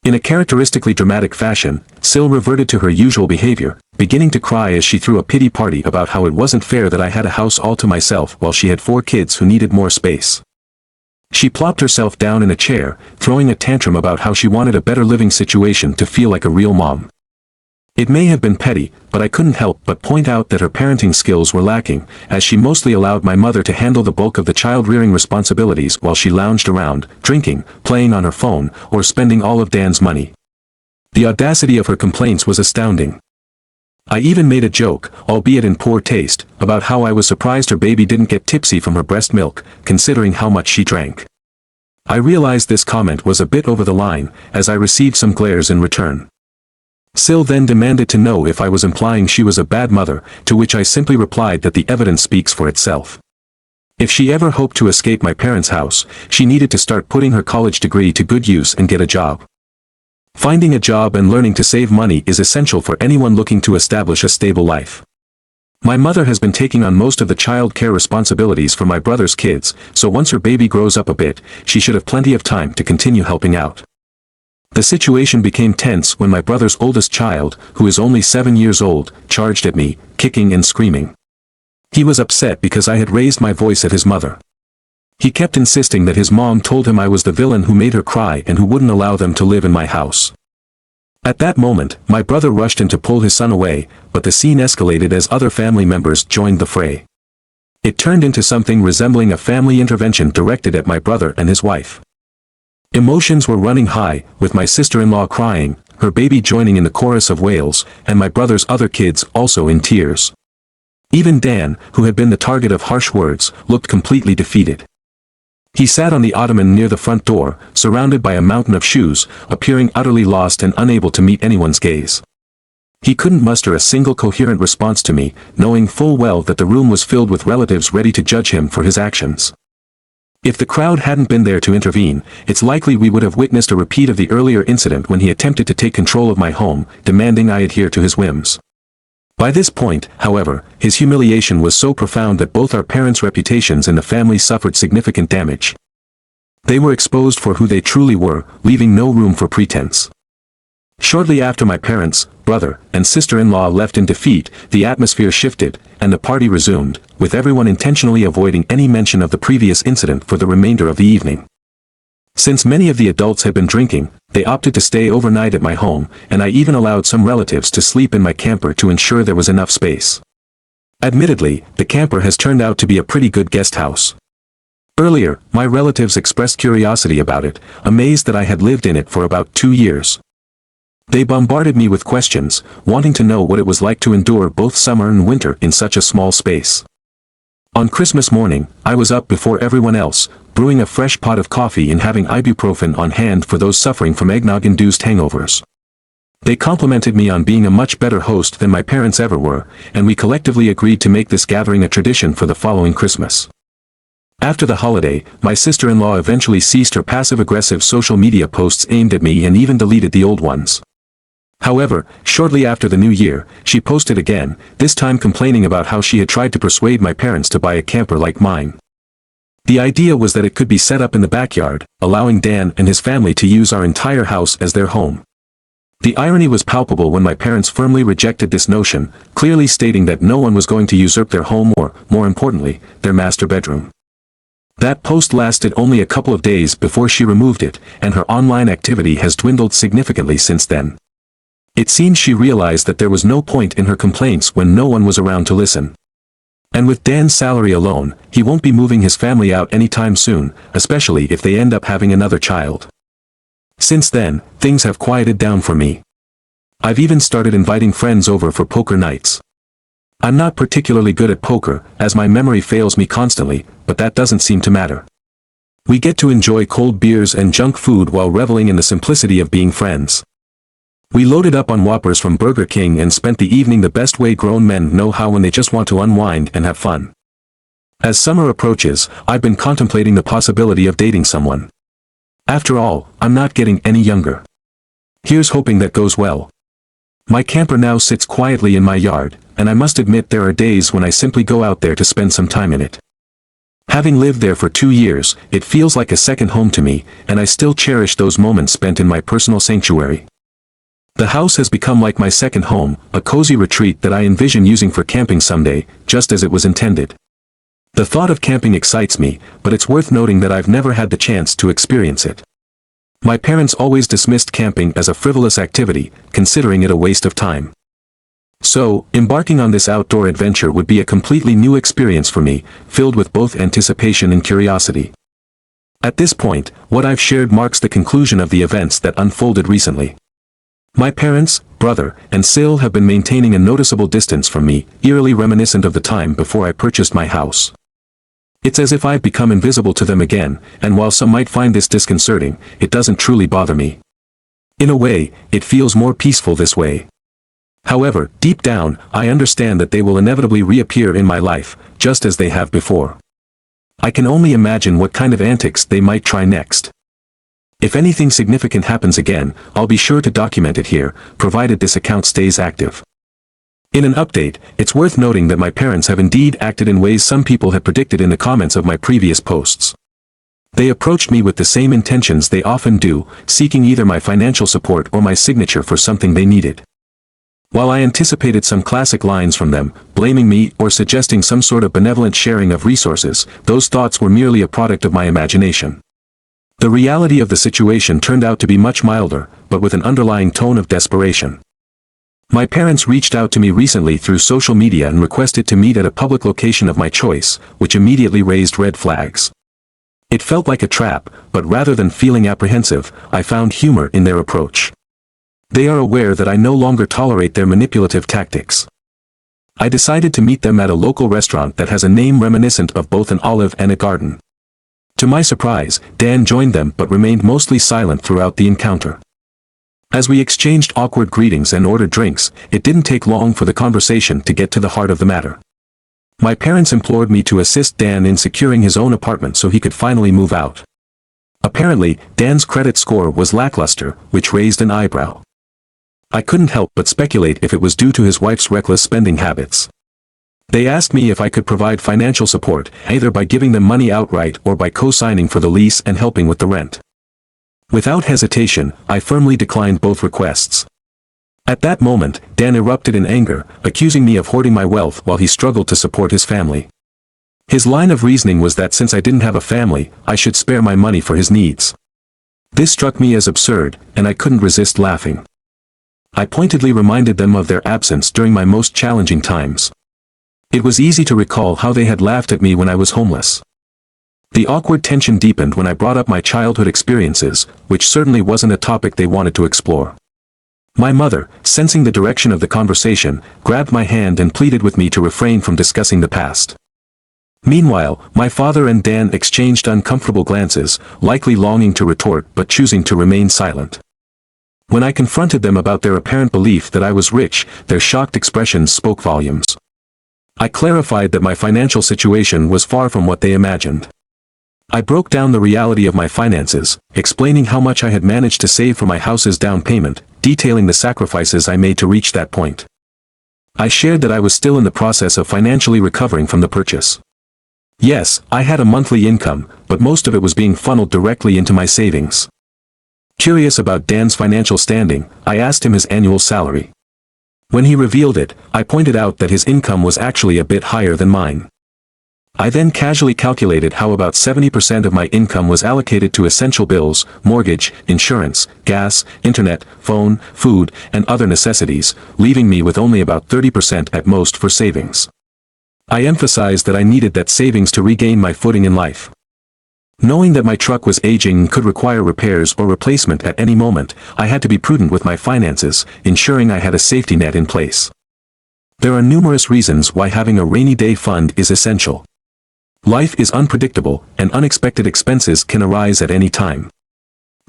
In a characteristically dramatic fashion, Sil reverted to her usual behavior, beginning to cry as she threw a pity party about how it wasn't fair that I had a house all to myself while she had 4 kids who needed more space. She plopped herself down in a chair, throwing a tantrum about how she wanted a better living situation to feel like a real mom. It may have been petty, but I couldn't help but point out that her parenting skills were lacking, as she mostly allowed my mother to handle the bulk of the child-rearing responsibilities while she lounged around, drinking, playing on her phone, or spending all of Dan's money. The audacity of her complaints was astounding. I even made a joke, albeit in poor taste, about how I was surprised her baby didn't get tipsy from her breast milk, considering how much she drank. I realized this comment was a bit over the line, as I received some glares in return. Sil then demanded to know if I was implying she was a bad mother, to which I simply replied that the evidence speaks for itself. If she ever hoped to escape my parents' house, she needed to start putting her college degree to good use and get a job. Finding a job and learning to save money is essential for anyone looking to establish a stable life. My mother has been taking on most of the child care responsibilities for my brother's kids, so once her baby grows up a bit, she should have plenty of time to continue helping out. The situation became tense when my brother's oldest child, who is only 7 years old, charged at me, kicking and screaming. He was upset because I had raised my voice at his mother. He kept insisting that his mom told him I was the villain who made her cry and who wouldn't allow them to live in my house. At that moment, my brother rushed in to pull his son away, but the scene escalated as other family members joined the fray. It turned into something resembling a family intervention directed at my brother and his wife. Emotions were running high, with my sister-in-law crying, her baby joining in the chorus of wails, and my brother's other kids also in tears. Even Dan, who had been the target of harsh words, looked completely defeated. He sat on the ottoman near the front door, surrounded by a mountain of shoes, appearing utterly lost and unable to meet anyone's gaze. He couldn't muster a single coherent response to me, knowing full well that the room was filled with relatives ready to judge him for his actions. If the crowd hadn't been there to intervene, it's likely we would have witnessed a repeat of the earlier incident when he attempted to take control of my home, demanding I adhere to his whims. By this point, however, his humiliation was so profound that both our parents' reputations in the family suffered significant damage. They were exposed for who they truly were, leaving no room for pretense. Shortly after my parents, brother, and sister-in-law left in defeat, the atmosphere shifted, and the party resumed, with everyone intentionally avoiding any mention of the previous incident for the remainder of the evening. Since many of the adults had been drinking, they opted to stay overnight at my home, and I even allowed some relatives to sleep in my camper to ensure there was enough space. Admittedly, the camper has turned out to be a pretty good guest house. Earlier, my relatives expressed curiosity about it, amazed that I had lived in it for about 2 years. They bombarded me with questions, wanting to know what it was like to endure both summer and winter in such a small space. On Christmas morning, I was up before everyone else, brewing a fresh pot of coffee and having ibuprofen on hand for those suffering from eggnog-induced hangovers. They complimented me on being a much better host than my parents ever were, and we collectively agreed to make this gathering a tradition for the following Christmas. After the holiday, my sister-in-law eventually ceased her passive-aggressive social media posts aimed at me and even deleted the old ones. However, shortly after the new year, she posted again, this time complaining about how she had tried to persuade my parents to buy a camper like mine. The idea was that it could be set up in the backyard, allowing Dan and his family to use our entire house as their home. The irony was palpable when my parents firmly rejected this notion, clearly stating that no one was going to usurp their home or, more importantly, their master bedroom. That post lasted only a couple of days before she removed it, and her online activity has dwindled significantly since then. It seems she realized that there was no point in her complaints when no one was around to listen. And with Dan's salary alone, he won't be moving his family out anytime soon, especially if they end up having another child. Since then, things have quieted down for me. I've even started inviting friends over for poker nights. I'm not particularly good at poker, as my memory fails me constantly, but that doesn't seem to matter. We get to enjoy cold beers and junk food while reveling in the simplicity of being friends. We loaded up on Whoppers from Burger King and spent the evening the best way grown men know how when they just want to unwind and have fun. As summer approaches, I've been contemplating the possibility of dating someone. After all, I'm not getting any younger. Here's hoping that goes well. My camper now sits quietly in my yard, and I must admit there are days when I simply go out there to spend some time in it. Having lived there for 2 years, it feels like a second home to me, and I still cherish those moments spent in my personal sanctuary. The house has become like my second home, a cozy retreat that I envision using for camping someday, just as it was intended. The thought of camping excites me, but it's worth noting that I've never had the chance to experience it. My parents always dismissed camping as a frivolous activity, considering it a waste of time. So, embarking on this outdoor adventure would be a completely new experience for me, filled with both anticipation and curiosity. At this point, what I've shared marks the conclusion of the events that unfolded recently. My parents, brother, and Sil have been maintaining a noticeable distance from me, eerily reminiscent of the time before I purchased my house. It's as if I've become invisible to them again, and while some might find this disconcerting, it doesn't truly bother me. In a way, it feels more peaceful this way. However, deep down, I understand that they will inevitably reappear in my life, just as they have before. I can only imagine what kind of antics they might try next. If anything significant happens again, I'll be sure to document it here, provided this account stays active. In an update, it's worth noting that my parents have indeed acted in ways some people had predicted in the comments of my previous posts. They approached me with the same intentions they often do, seeking either my financial support or my signature for something they needed. While I anticipated some classic lines from them, blaming me or suggesting some sort of benevolent sharing of resources, those thoughts were merely a product of my imagination. The reality of the situation turned out to be much milder, but with an underlying tone of desperation. My parents reached out to me recently through social media and requested to meet at a public location of my choice, which immediately raised red flags. It felt like a trap, but rather than feeling apprehensive, I found humor in their approach. They are aware that I no longer tolerate their manipulative tactics. I decided to meet them at a local restaurant that has a name reminiscent of both an olive and a garden. To my surprise, Dan joined them but remained mostly silent throughout the encounter. As we exchanged awkward greetings and ordered drinks, it didn't take long for the conversation to get to the heart of the matter. My parents implored me to assist Dan in securing his own apartment so he could finally move out. Apparently, Dan's credit score was lackluster, which raised an eyebrow. I couldn't help but speculate if it was due to his wife's reckless spending habits. They asked me if I could provide financial support, either by giving them money outright or by co-signing for the lease and helping with the rent. Without hesitation, I firmly declined both requests. At that moment, Dan erupted in anger, accusing me of hoarding my wealth while he struggled to support his family. His line of reasoning was that since I didn't have a family, I should spare my money for his needs. This struck me as absurd, and I couldn't resist laughing. I pointedly reminded them of their absence during my most challenging times. It was easy to recall how they had laughed at me when I was homeless. The awkward tension deepened when I brought up my childhood experiences, which certainly wasn't a topic they wanted to explore. My mother, sensing the direction of the conversation, grabbed my hand and pleaded with me to refrain from discussing the past. Meanwhile, my father and Dan exchanged uncomfortable glances, likely longing to retort but choosing to remain silent. When I confronted them about their apparent belief that I was rich, their shocked expressions spoke volumes. I clarified that my financial situation was far from what they imagined. I broke down the reality of my finances, explaining how much I had managed to save for my house's down payment, detailing the sacrifices I made to reach that point. I shared that I was still in the process of financially recovering from the purchase. Yes, I had a monthly income, but most of it was being funneled directly into my savings. Curious about Dan's financial standing, I asked him his annual salary. When he revealed it, I pointed out that his income was actually a bit higher than mine. I then casually calculated how about 70% of my income was allocated to essential bills, mortgage, insurance, gas, internet, phone, food, and other necessities, leaving me with only about 30% at most for savings. I emphasized that I needed that savings to regain my footing in life. Knowing that my truck was aging and could require repairs or replacement at any moment, I had to be prudent with my finances, ensuring I had a safety net in place. There are numerous reasons why having a rainy day fund is essential. Life is unpredictable, and unexpected expenses can arise at any time.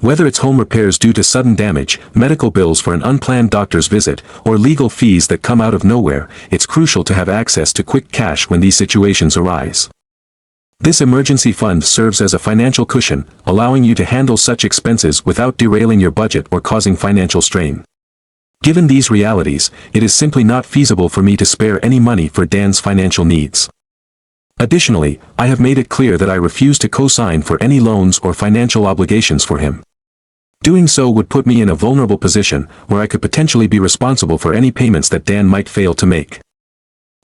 Whether it's home repairs due to sudden damage, medical bills for an unplanned doctor's visit, or legal fees that come out of nowhere, it's crucial to have access to quick cash when these situations arise. This emergency fund serves as a financial cushion, allowing you to handle such expenses without derailing your budget or causing financial strain. Given these realities, it is simply not feasible for me to spare any money for Dan's financial needs. Additionally, I have made it clear that I refuse to co-sign for any loans or financial obligations for him. Doing so would put me in a vulnerable position, where I could potentially be responsible for any payments that Dan might fail to make.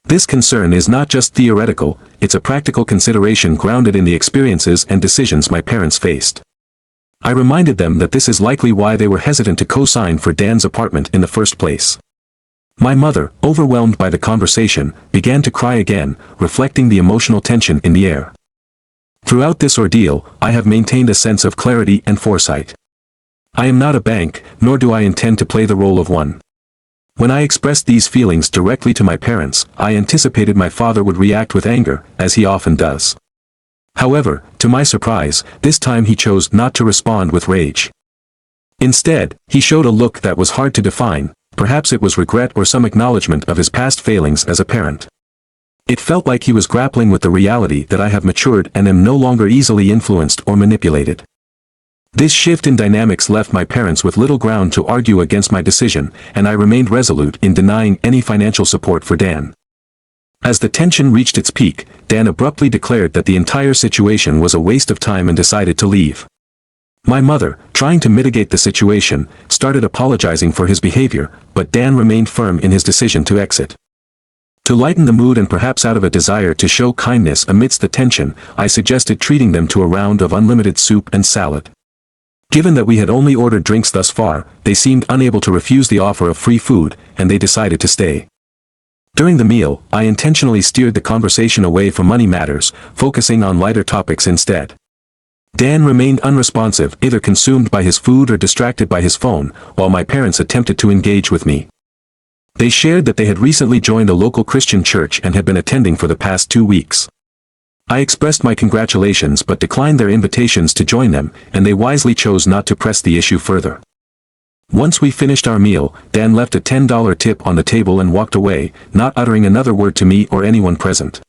This concern is not just theoretical, it's a practical consideration grounded in the experiences and decisions my parents faced. I reminded them that this is likely why they were hesitant to co-sign for Dan's apartment in the first place. My mother, overwhelmed by the conversation, began to cry again, reflecting the emotional tension in the air. Throughout this ordeal, I have maintained a sense of clarity and foresight. I am not a bank, nor do I intend to play the role of one. When I expressed these feelings directly to my parents, I anticipated my father would react with anger, as he often does. However, to my surprise, this time he chose not to respond with rage. Instead, he showed a look that was hard to define. Perhaps it was regret or some acknowledgement of his past failings as a parent. It felt like he was grappling with the reality that I have matured and am no longer easily influenced or manipulated. This shift in dynamics left my parents with little ground to argue against my decision, and I remained resolute in denying any financial support for Dan. As the tension reached its peak, Dan abruptly declared that the entire situation was a waste of time and decided to leave. My mother, trying to mitigate the situation, started apologizing for his behavior, but Dan remained firm in his decision to exit. To lighten the mood and perhaps out of a desire to show kindness amidst the tension, I suggested treating them to a round of unlimited soup and salad. Given that we had only ordered drinks thus far, they seemed unable to refuse the offer of free food, and they decided to stay. During the meal, I intentionally steered the conversation away from money matters, focusing on lighter topics instead. Dan remained unresponsive, either consumed by his food or distracted by his phone, while my parents attempted to engage with me. They shared that they had recently joined a local Christian church and had been attending for the past 2 weeks. I expressed my congratulations but declined their invitations to join them, and they wisely chose not to press the issue further. Once we finished our meal, Dan left a $10 tip on the table and walked away, not uttering another word to me or anyone present.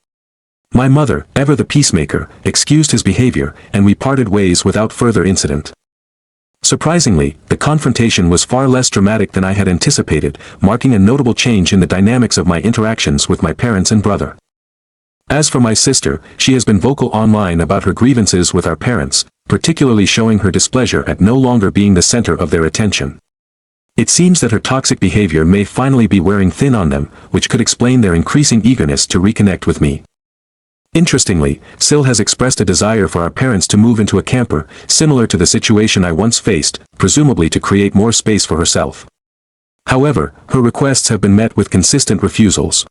My mother, ever the peacemaker, excused his behavior, and we parted ways without further incident. Surprisingly, the confrontation was far less dramatic than I had anticipated, marking a notable change in the dynamics of my interactions with my parents and brother. As for my sister, she has been vocal online about her grievances with our parents, particularly showing her displeasure at no longer being the center of their attention. It seems that her toxic behavior may finally be wearing thin on them, which could explain their increasing eagerness to reconnect with me. Interestingly, Sil has expressed a desire for our parents to move into a camper, similar to the situation I once faced, presumably to create more space for herself. However, her requests have been met with consistent refusals.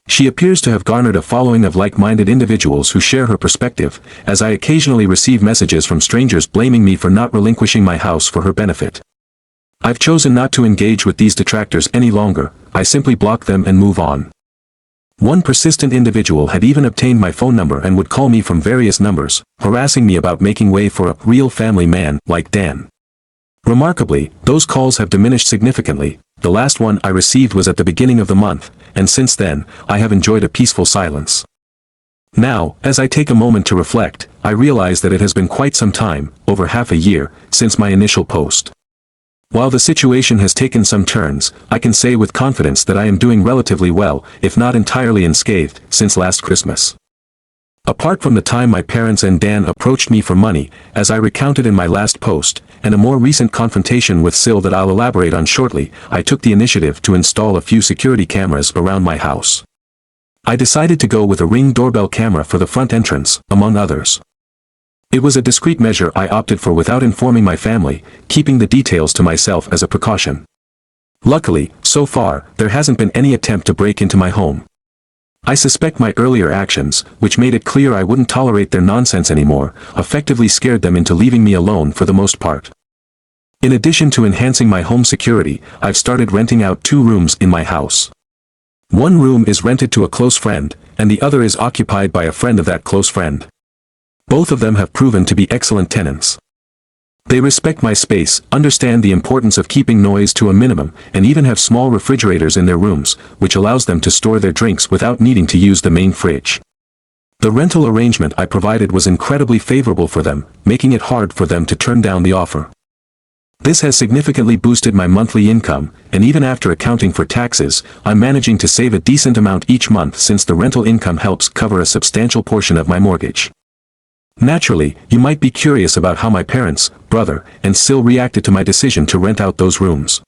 She appears to have garnered a following of like-minded individuals who share her perspective, as I occasionally receive messages from strangers blaming me for not relinquishing my house for her benefit. I've chosen not to engage with these detractors any longer. I simply block them and move on. One persistent individual had even obtained my phone number and would call me from various numbers, harassing me about making way for a real family man like Dan. Remarkably, those calls have diminished significantly. The last one I received was at the beginning of the month, and since then, I have enjoyed a peaceful silence. Now, as I take a moment to reflect, I realize that it has been quite some time, over half a year, since my initial post. While the situation has taken some turns, I can say with confidence that I am doing relatively well, if not entirely unscathed, since last Christmas. Apart from the time my parents and Dan approached me for money, as I recounted in my last post, and a more recent confrontation with Sil that I'll elaborate on shortly, I took the initiative to install a few security cameras around my house. I decided to go with a Ring doorbell camera for the front entrance, among others. It was a discreet measure I opted for without informing my family, keeping the details to myself as a precaution. Luckily, so far, there hasn't been any attempt to break into my home. I suspect my earlier actions, which made it clear I wouldn't tolerate their nonsense anymore, effectively scared them into leaving me alone for the most part. In addition to enhancing my home security, I've started renting out 2 rooms in my house. One room is rented to a close friend, and the other is occupied by a friend of that close friend. Both of them have proven to be excellent tenants. They respect my space, understand the importance of keeping noise to a minimum, and even have small refrigerators in their rooms, which allows them to store their drinks without needing to use the main fridge. The rental arrangement I provided was incredibly favorable for them, making it hard for them to turn down the offer. This has significantly boosted my monthly income, and even after accounting for taxes, I'm managing to save a decent amount each month since the rental income helps cover a substantial portion of my mortgage. Naturally, you might be curious about how my parents, brother, and Sil reacted to my decision to rent out those rooms.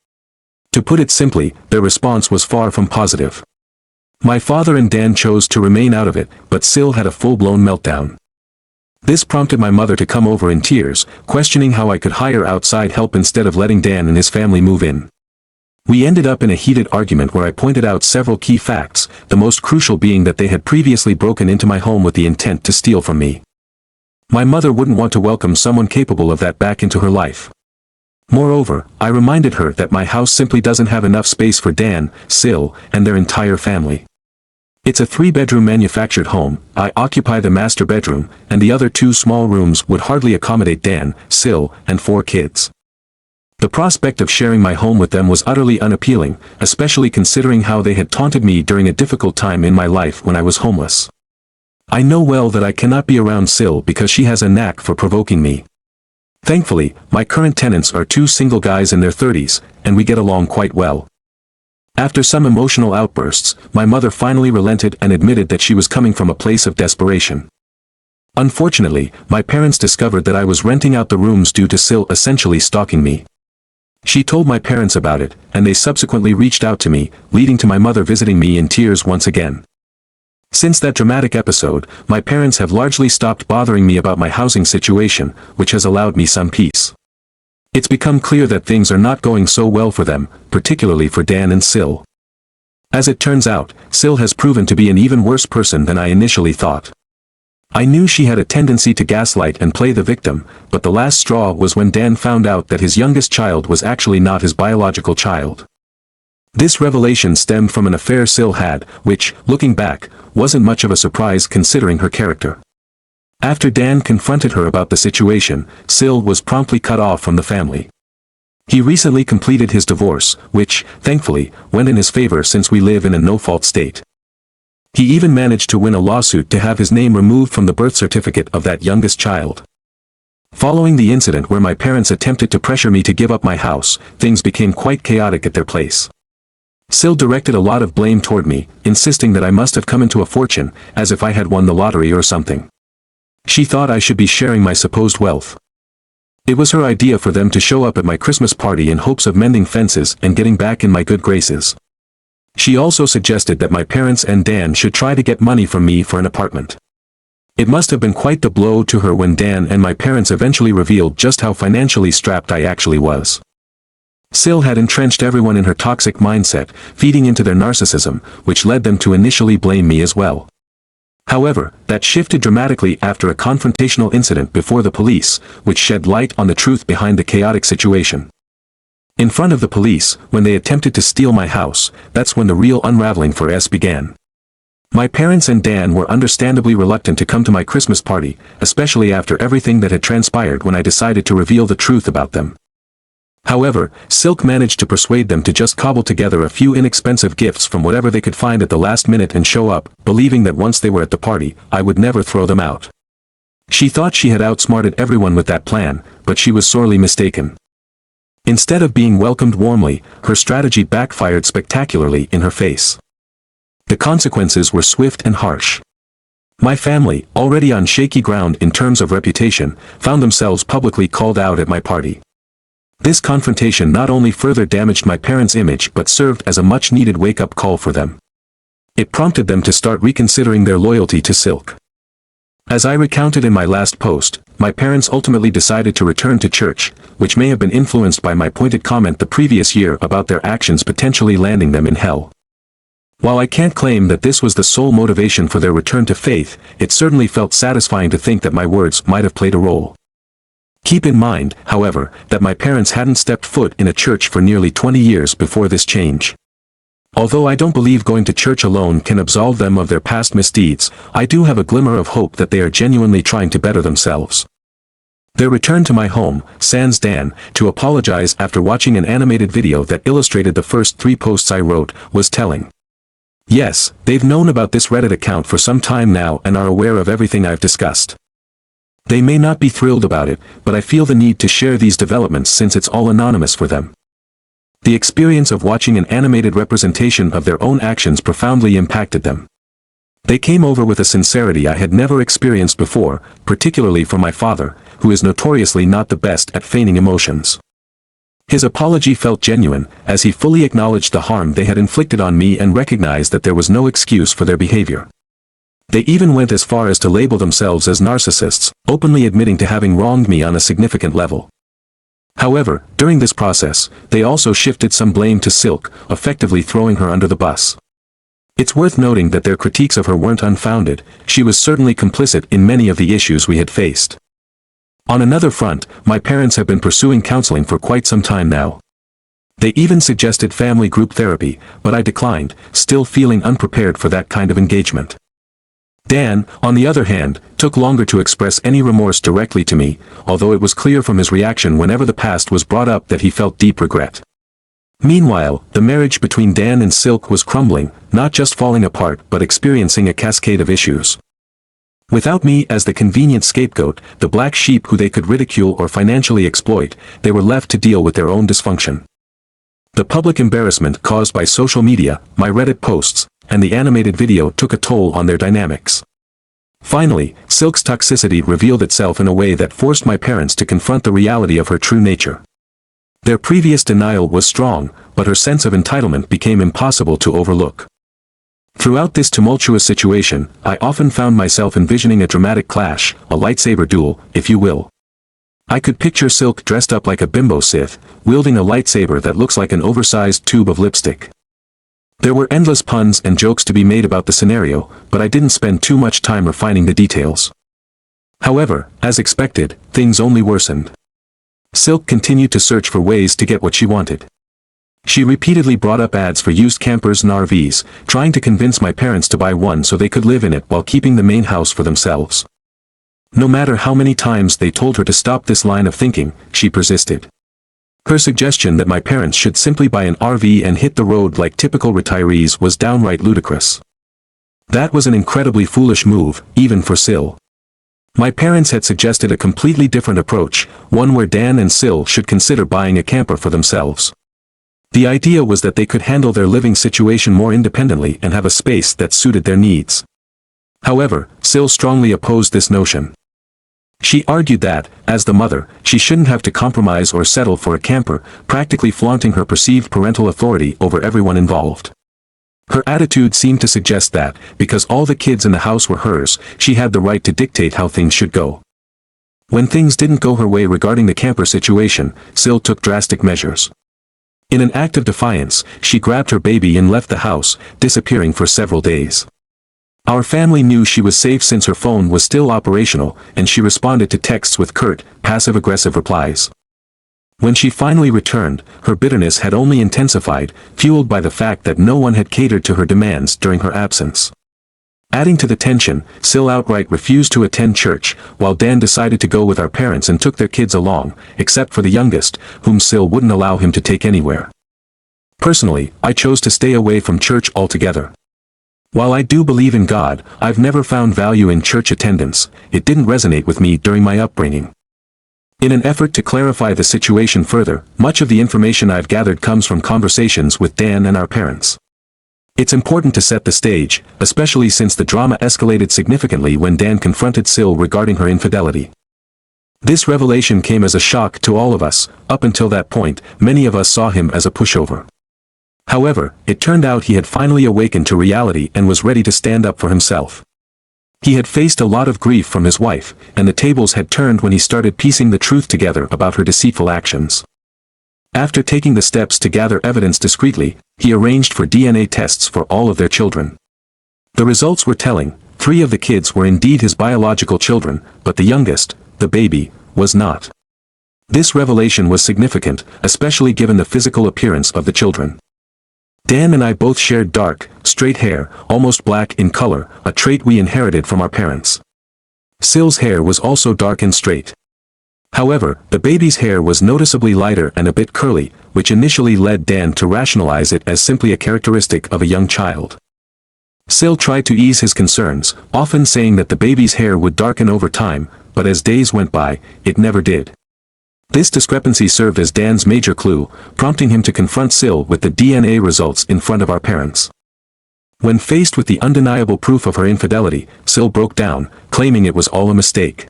To put it simply, their response was far from positive. My father and Dan chose to remain out of it, but Sil had a full-blown meltdown. This prompted my mother to come over in tears, questioning how I could hire outside help instead of letting Dan and his family move in. We ended up in a heated argument where I pointed out several key facts, the most crucial being that they had previously broken into my home with the intent to steal from me. My mother wouldn't want to welcome someone capable of that back into her life. Moreover, I reminded her that my house simply doesn't have enough space for Dan, Sil, and their entire family. It's a 3-bedroom manufactured home. I occupy the master bedroom, and the other 2 small rooms would hardly accommodate Dan, Sil, and 4 kids. The prospect of sharing my home with them was utterly unappealing, especially considering how they had taunted me during a difficult time in my life when I was homeless. I know well that I cannot be around Sil because she has a knack for provoking me. Thankfully, my current tenants are 2 single guys in their 30s, and we get along quite well. After some emotional outbursts, my mother finally relented and admitted that she was coming from a place of desperation. Unfortunately, my parents discovered that I was renting out the rooms due to Sil essentially stalking me. She told my parents about it, and they subsequently reached out to me, leading to my mother visiting me in tears once again. Since that dramatic episode, my parents have largely stopped bothering me about my housing situation, which has allowed me some peace. It's become clear that things are not going so well for them, particularly for Dan and Sil. As it turns out, Sil has proven to be an even worse person than I initially thought. I knew she had a tendency to gaslight and play the victim, but the last straw was when Dan found out that his youngest child was actually not his biological child. This revelation stemmed from an affair Sil had, which, looking back, wasn't much of a surprise considering her character. After Dan confronted her about the situation, Sil was promptly cut off from the family. He recently completed his divorce, which, thankfully, went in his favor since we live in a no-fault state. He even managed to win a lawsuit to have his name removed from the birth certificate of that youngest child. Following the incident where my parents attempted to pressure me to give up my house, things became quite chaotic at their place. Sil directed a lot of blame toward me, insisting that I must have come into a fortune, as if I had won the lottery or something. She thought I should be sharing my supposed wealth. It was her idea for them to show up at my Christmas party in hopes of mending fences and getting back in my good graces. She also suggested that my parents and Dan should try to get money from me for an apartment. It must have been quite the blow to her when Dan and my parents eventually revealed just how financially strapped I actually was. Sil had entrenched everyone in her toxic mindset, feeding into their narcissism, which led them to initially blame me as well. However, that shifted dramatically after a confrontational incident before the police, which shed light on the truth behind the chaotic situation. In front of the police, when they attempted to steal my house, that's when the real unraveling for S began. My parents and Dan were understandably reluctant to come to my Christmas party, especially after everything that had transpired when I decided to reveal the truth about them. However, Silk managed to persuade them to just cobble together a few inexpensive gifts from whatever they could find at the last minute and show up, believing that once they were at the party, I would never throw them out. She thought she had outsmarted everyone with that plan, but she was sorely mistaken. Instead of being welcomed warmly, her strategy backfired spectacularly in her face. The consequences were swift and harsh. My family, already on shaky ground in terms of reputation, found themselves publicly called out at my party. This confrontation not only further damaged my parents' image but served as a much-needed wake-up call for them. It prompted them to start reconsidering their loyalty to Silk. As I recounted in my last post, my parents ultimately decided to return to church, which may have been influenced by my pointed comment the previous year about their actions potentially landing them in hell. While I can't claim that this was the sole motivation for their return to faith, it certainly felt satisfying to think that my words might have played a role. Keep in mind, however, that my parents hadn't stepped foot in a church for nearly 20 years before this change. Although I don't believe going to church alone can absolve them of their past misdeeds, I do have a glimmer of hope that they are genuinely trying to better themselves. Their return to my home, sans Dan, to apologize after watching an animated video that illustrated the first 3 posts I wrote, was telling. Yes, they've known about this Reddit account for some time now and are aware of everything I've discussed. They may not be thrilled about it, but I feel the need to share these developments since it's all anonymous for them. The experience of watching an animated representation of their own actions profoundly impacted them. They came over with a sincerity I had never experienced before, particularly from my father, who is notoriously not the best at feigning emotions. His apology felt genuine, as he fully acknowledged the harm they had inflicted on me and recognized that there was no excuse for their behavior. They even went as far as to label themselves as narcissists, openly admitting to having wronged me on a significant level. However, during this process, they also shifted some blame to Silk, effectively throwing her under the bus. It's worth noting that their critiques of her weren't unfounded. She was certainly complicit in many of the issues we had faced. On another front, my parents have been pursuing counseling for quite some time now. They even suggested family group therapy, but I declined, still feeling unprepared for that kind of engagement. Dan, on the other hand, took longer to express any remorse directly to me, although it was clear from his reaction whenever the past was brought up that he felt deep regret. Meanwhile, the marriage between Dan and Silk was crumbling, not just falling apart but experiencing a cascade of issues. Without me as the convenient scapegoat, the black sheep who they could ridicule or financially exploit, they were left to deal with their own dysfunction. The public embarrassment caused by social media, my Reddit posts, and the animated video took a toll on their dynamics. Finally, Silk's toxicity revealed itself in a way that forced my parents to confront the reality of her true nature. Their previous denial was strong, but her sense of entitlement became impossible to overlook. Throughout this tumultuous situation, I often found myself envisioning a dramatic clash, a lightsaber duel, if you will. I could picture Silk dressed up like a bimbo Sith, wielding a lightsaber that looks like an oversized tube of lipstick. There were endless puns and jokes to be made about the scenario, but I didn't spend too much time refining the details. However, as expected, things only worsened. Silk continued to search for ways to get what she wanted. She repeatedly brought up ads for used campers and RVs, trying to convince my parents to buy one so they could live in it while keeping the main house for themselves. No matter how many times they told her to stop this line of thinking, she persisted. Her suggestion that my parents should simply buy an RV and hit the road like typical retirees was downright ludicrous. That was an incredibly foolish move, even for Sil. My parents had suggested a completely different approach, one where Dan and Sil should consider buying a camper for themselves. The idea was that they could handle their living situation more independently and have a space that suited their needs. However, Sil strongly opposed this notion. She argued that, as the mother, she shouldn't have to compromise or settle for a camper, practically flaunting her perceived parental authority over everyone involved. Her attitude seemed to suggest that, because all the kids in the house were hers, she had the right to dictate how things should go. When things didn't go her way regarding the camper situation, Sil took drastic measures. In an act of defiance, she grabbed her baby and left the house, disappearing for several days. Our family knew she was safe since her phone was still operational, and she responded to texts with curt, passive-aggressive replies. When she finally returned, her bitterness had only intensified, fueled by the fact that no one had catered to her demands during her absence. Adding to the tension, Sil outright refused to attend church, while Dan decided to go with our parents and took their kids along, except for the youngest, whom Sil wouldn't allow him to take anywhere. Personally, I chose to stay away from church altogether. While I do believe in God, I've never found value in church attendance. It didn't resonate with me during my upbringing. In an effort to clarify the situation further, much of the information I've gathered comes from conversations with Dan and our parents. It's important to set the stage, especially since the drama escalated significantly when Dan confronted Sil regarding her infidelity. This revelation came as a shock to all of us. Up until that point, many of us saw him as a pushover. However, it turned out he had finally awakened to reality and was ready to stand up for himself. He had faced a lot of grief from his wife, and the tables had turned when he started piecing the truth together about her deceitful actions. After taking the steps to gather evidence discreetly, he arranged for DNA tests for all of their children. The results were telling. 3 of the kids were indeed his biological children, but the youngest, the baby, was not. This revelation was significant, especially given the physical appearance of the children. Dan and I both shared dark, straight hair, almost black in color, a trait we inherited from our parents. Sil's hair was also dark and straight. However, the baby's hair was noticeably lighter and a bit curly, which initially led Dan to rationalize it as simply a characteristic of a young child. Sil tried to ease his concerns, often saying that the baby's hair would darken over time, but as days went by, it never did. This discrepancy served as Dan's major clue, prompting him to confront Sil with the DNA results in front of our parents. When faced with the undeniable proof of her infidelity, Sil broke down, claiming it was all a mistake.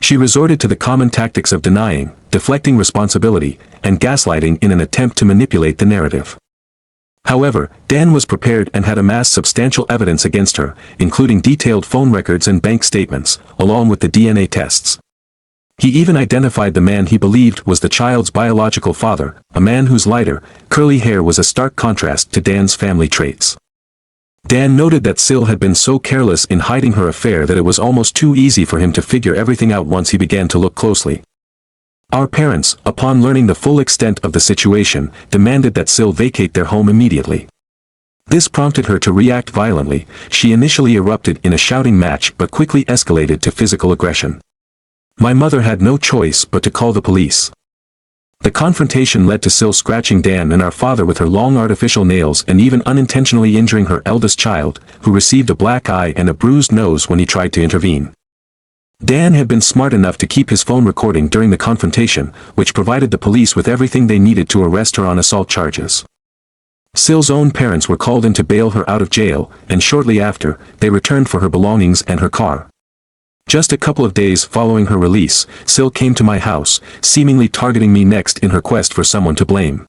She resorted to the common tactics of denying, deflecting responsibility, and gaslighting in an attempt to manipulate the narrative. However, Dan was prepared and had amassed substantial evidence against her, including detailed phone records and bank statements, along with the DNA tests. He even identified the man he believed was the child's biological father, a man whose lighter, curly hair was a stark contrast to Dan's family traits. Dan noted that Sil had been so careless in hiding her affair that it was almost too easy for him to figure everything out once he began to look closely. Our parents, upon learning the full extent of the situation, demanded that Sil vacate their home immediately. This prompted her to react violently. She initially erupted in a shouting match but quickly escalated to physical aggression. My mother had no choice but to call the police. The confrontation led to Sil scratching Dan and our father with her long artificial nails and even unintentionally injuring her eldest child, who received a black eye and a bruised nose when he tried to intervene. Dan had been smart enough to keep his phone recording during the confrontation, which provided the police with everything they needed to arrest her on assault charges. Sil's own parents were called in to bail her out of jail, and shortly after, they returned for her belongings and her car. Just a couple of days following her release, Sil came to my house, seemingly targeting me next in her quest for someone to blame.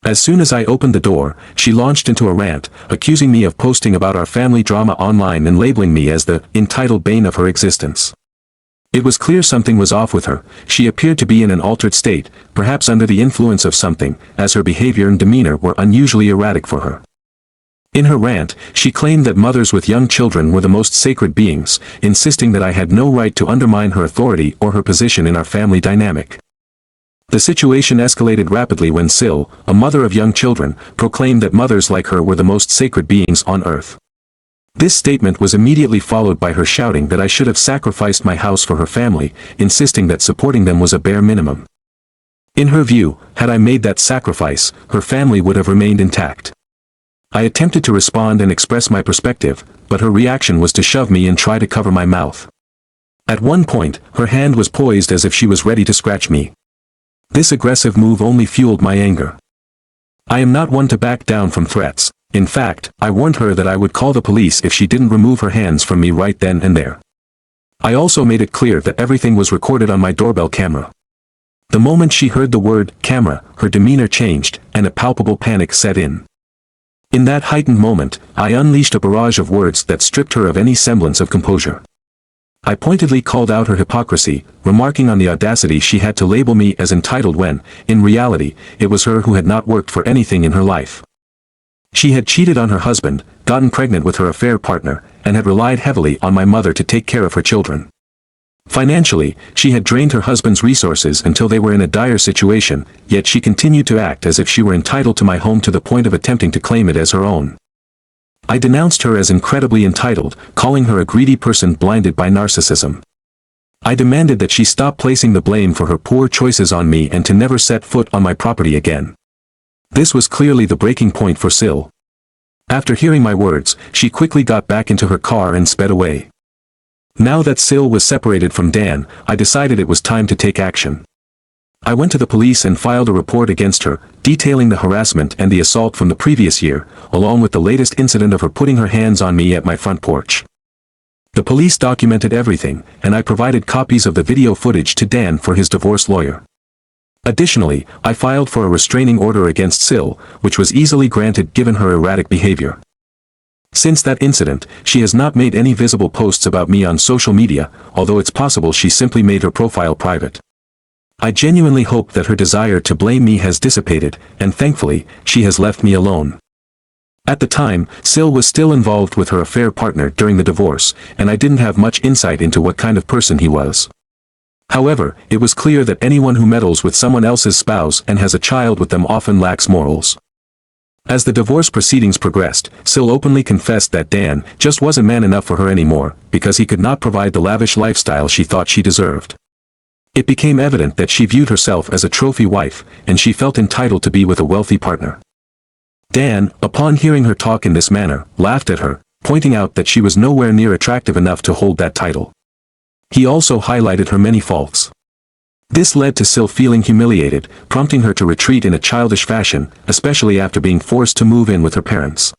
As soon as I opened the door, she launched into a rant, accusing me of posting about our family drama online and labeling me as the entitled bane of her existence. It was clear something was off with her. She appeared to be in an altered state, perhaps under the influence of something, as her behavior and demeanor were unusually erratic for her. In her rant, she claimed that mothers with young children were the most sacred beings, insisting that I had no right to undermine her authority or her position in our family dynamic. The situation escalated rapidly when Sil, a mother of young children, proclaimed that mothers like her were the most sacred beings on earth. This statement was immediately followed by her shouting that I should have sacrificed my house for her family, insisting that supporting them was a bare minimum. In her view, had I made that sacrifice, her family would have remained intact. I attempted to respond and express my perspective, but her reaction was to shove me and try to cover my mouth. At one point, her hand was poised as if she was ready to scratch me. This aggressive move only fueled my anger. I am not one to back down from threats. In fact, I warned her that I would call the police if she didn't remove her hands from me right then and there. I also made it clear that everything was recorded on my doorbell camera. The moment she heard the word camera, her demeanor changed, and a palpable panic set in. In that heightened moment, I unleashed a barrage of words that stripped her of any semblance of composure. I pointedly called out her hypocrisy, remarking on the audacity she had to label me as entitled when, in reality, it was her who had not worked for anything in her life. She had cheated on her husband, gotten pregnant with her affair partner, and had relied heavily on my mother to take care of her children. Financially, she had drained her husband's resources until they were in a dire situation, yet she continued to act as if she were entitled to my home to the point of attempting to claim it as her own. I denounced her as incredibly entitled, calling her a greedy person blinded by narcissism. I demanded that she stop placing the blame for her poor choices on me and to never set foot on my property again. This was clearly the breaking point for Sil. After hearing my words, she quickly got back into her car and sped away. Now that Sil was separated from Dan, I decided it was time to take action. I went to the police and filed a report against her, detailing the harassment and the assault from the previous year, along with the latest incident of her putting her hands on me at my front porch. The police documented everything, and I provided copies of the video footage to Dan for his divorce lawyer. Additionally, I filed for a restraining order against Sil, which was easily granted given her erratic behavior. Since that incident, she has not made any visible posts about me on social media, although it's possible she simply made her profile private. I genuinely hope that her desire to blame me has dissipated, and thankfully, she has left me alone. At the time, Sil was still involved with her affair partner during the divorce, and I didn't have much insight into what kind of person he was. However, it was clear that anyone who meddles with someone else's spouse and has a child with them often lacks morals. As the divorce proceedings progressed, Sil openly confessed that Dan just wasn't man enough for her anymore, because he could not provide the lavish lifestyle she thought she deserved. It became evident that she viewed herself as a trophy wife, and she felt entitled to be with a wealthy partner. Dan, upon hearing her talk in this manner, laughed at her, pointing out that she was nowhere near attractive enough to hold that title. He also highlighted her many faults. This led to Sil feeling humiliated, prompting her to retreat in a childish fashion, especially after being forced to move in with her parents.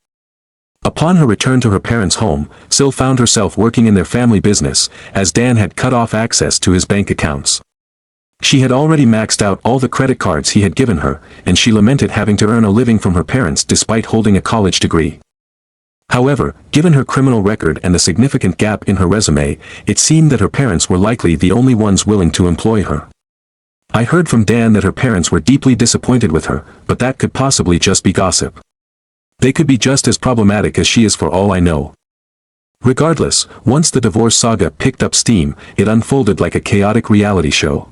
Upon her return to her parents' home, Sil found herself working in their family business, as Dan had cut off access to his bank accounts. She had already maxed out all the credit cards he had given her, and she lamented having to earn a living from her parents despite holding a college degree. However, given her criminal record and the significant gap in her resume, it seemed that her parents were likely the only ones willing to employ her. I heard from Dan that her parents were deeply disappointed with her, but that could possibly just be gossip. They could be just as problematic as she is for all I know. Regardless, once the divorce saga picked up steam, it unfolded like a chaotic reality show.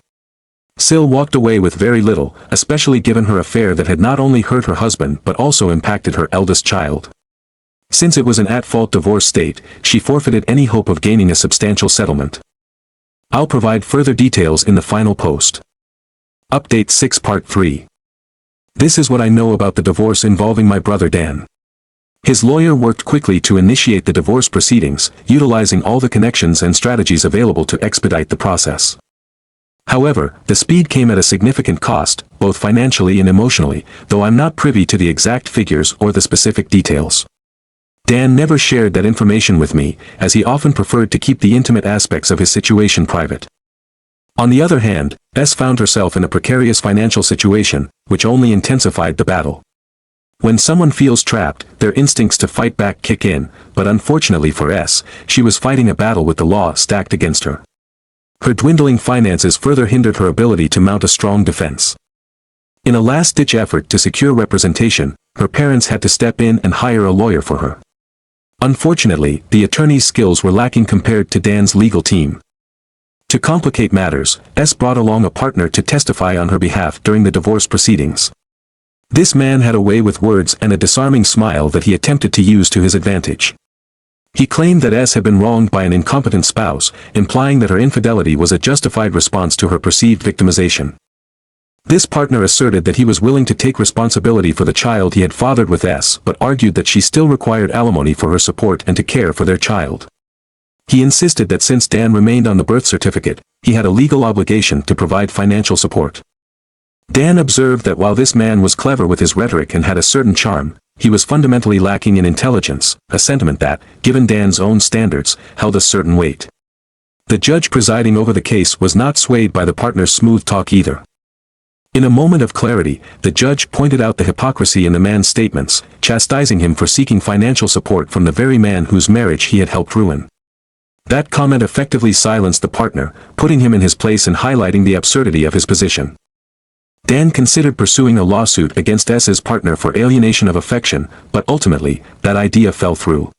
Sil walked away with very little, especially given her affair that had not only hurt her husband but also impacted her eldest child. Since it was an at-fault divorce state, she forfeited any hope of gaining a substantial settlement. I'll provide further details in the final post. Update 6 Part 3. This is what I know about the divorce involving my brother Dan. His lawyer worked quickly to initiate the divorce proceedings, utilizing all the connections and strategies available to expedite the process. However, the speed came at a significant cost, both financially and emotionally, though I'm not privy to the exact figures or the specific details. Dan never shared that information with me, as he often preferred to keep the intimate aspects of his situation private. On the other hand, S found herself in a precarious financial situation, which only intensified the battle. When someone feels trapped, their instincts to fight back kick in, but unfortunately for S, she was fighting a battle with the law stacked against her. Her dwindling finances further hindered her ability to mount a strong defense. In a last-ditch effort to secure representation, her parents had to step in and hire a lawyer for her. Unfortunately, the attorney's skills were lacking compared to Dan's legal team. To complicate matters, S brought along a partner to testify on her behalf during the divorce proceedings. This man had a way with words and a disarming smile that he attempted to use to his advantage. He claimed that S had been wronged by an incompetent spouse, implying that her infidelity was a justified response to her perceived victimization. This partner asserted that he was willing to take responsibility for the child he had fathered with S, but argued that she still required alimony for her support and to care for their child. He insisted that since Dan remained on the birth certificate, he had a legal obligation to provide financial support. Dan observed that while this man was clever with his rhetoric and had a certain charm, he was fundamentally lacking in intelligence, a sentiment that, given Dan's own standards, held a certain weight. The judge presiding over the case was not swayed by the partner's smooth talk either. In a moment of clarity, the judge pointed out the hypocrisy in the man's statements, chastising him for seeking financial support from the very man whose marriage he had helped ruin. That comment effectively silenced the partner, putting him in his place and highlighting the absurdity of his position. Dan considered pursuing a lawsuit against S's partner for alienation of affection, but ultimately, that idea fell through.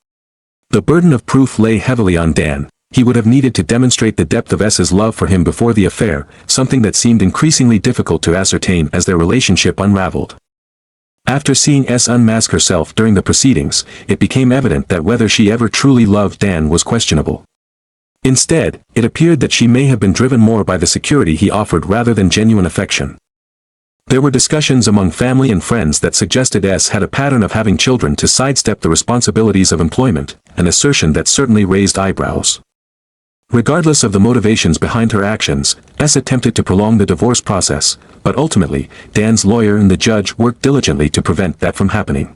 The burden of proof lay heavily on Dan. He would have needed to demonstrate the depth of S's love for him before the affair, something that seemed increasingly difficult to ascertain as their relationship unraveled. After seeing S unmask herself during the proceedings, it became evident that whether she ever truly loved Dan was questionable. Instead, it appeared that she may have been driven more by the security he offered rather than genuine affection. There were discussions among family and friends that suggested S had a pattern of having children to sidestep the responsibilities of employment, an assertion that certainly raised eyebrows. Regardless of the motivations behind her actions, S attempted to prolong the divorce process, but ultimately, Dan's lawyer and the judge worked diligently to prevent that from happening.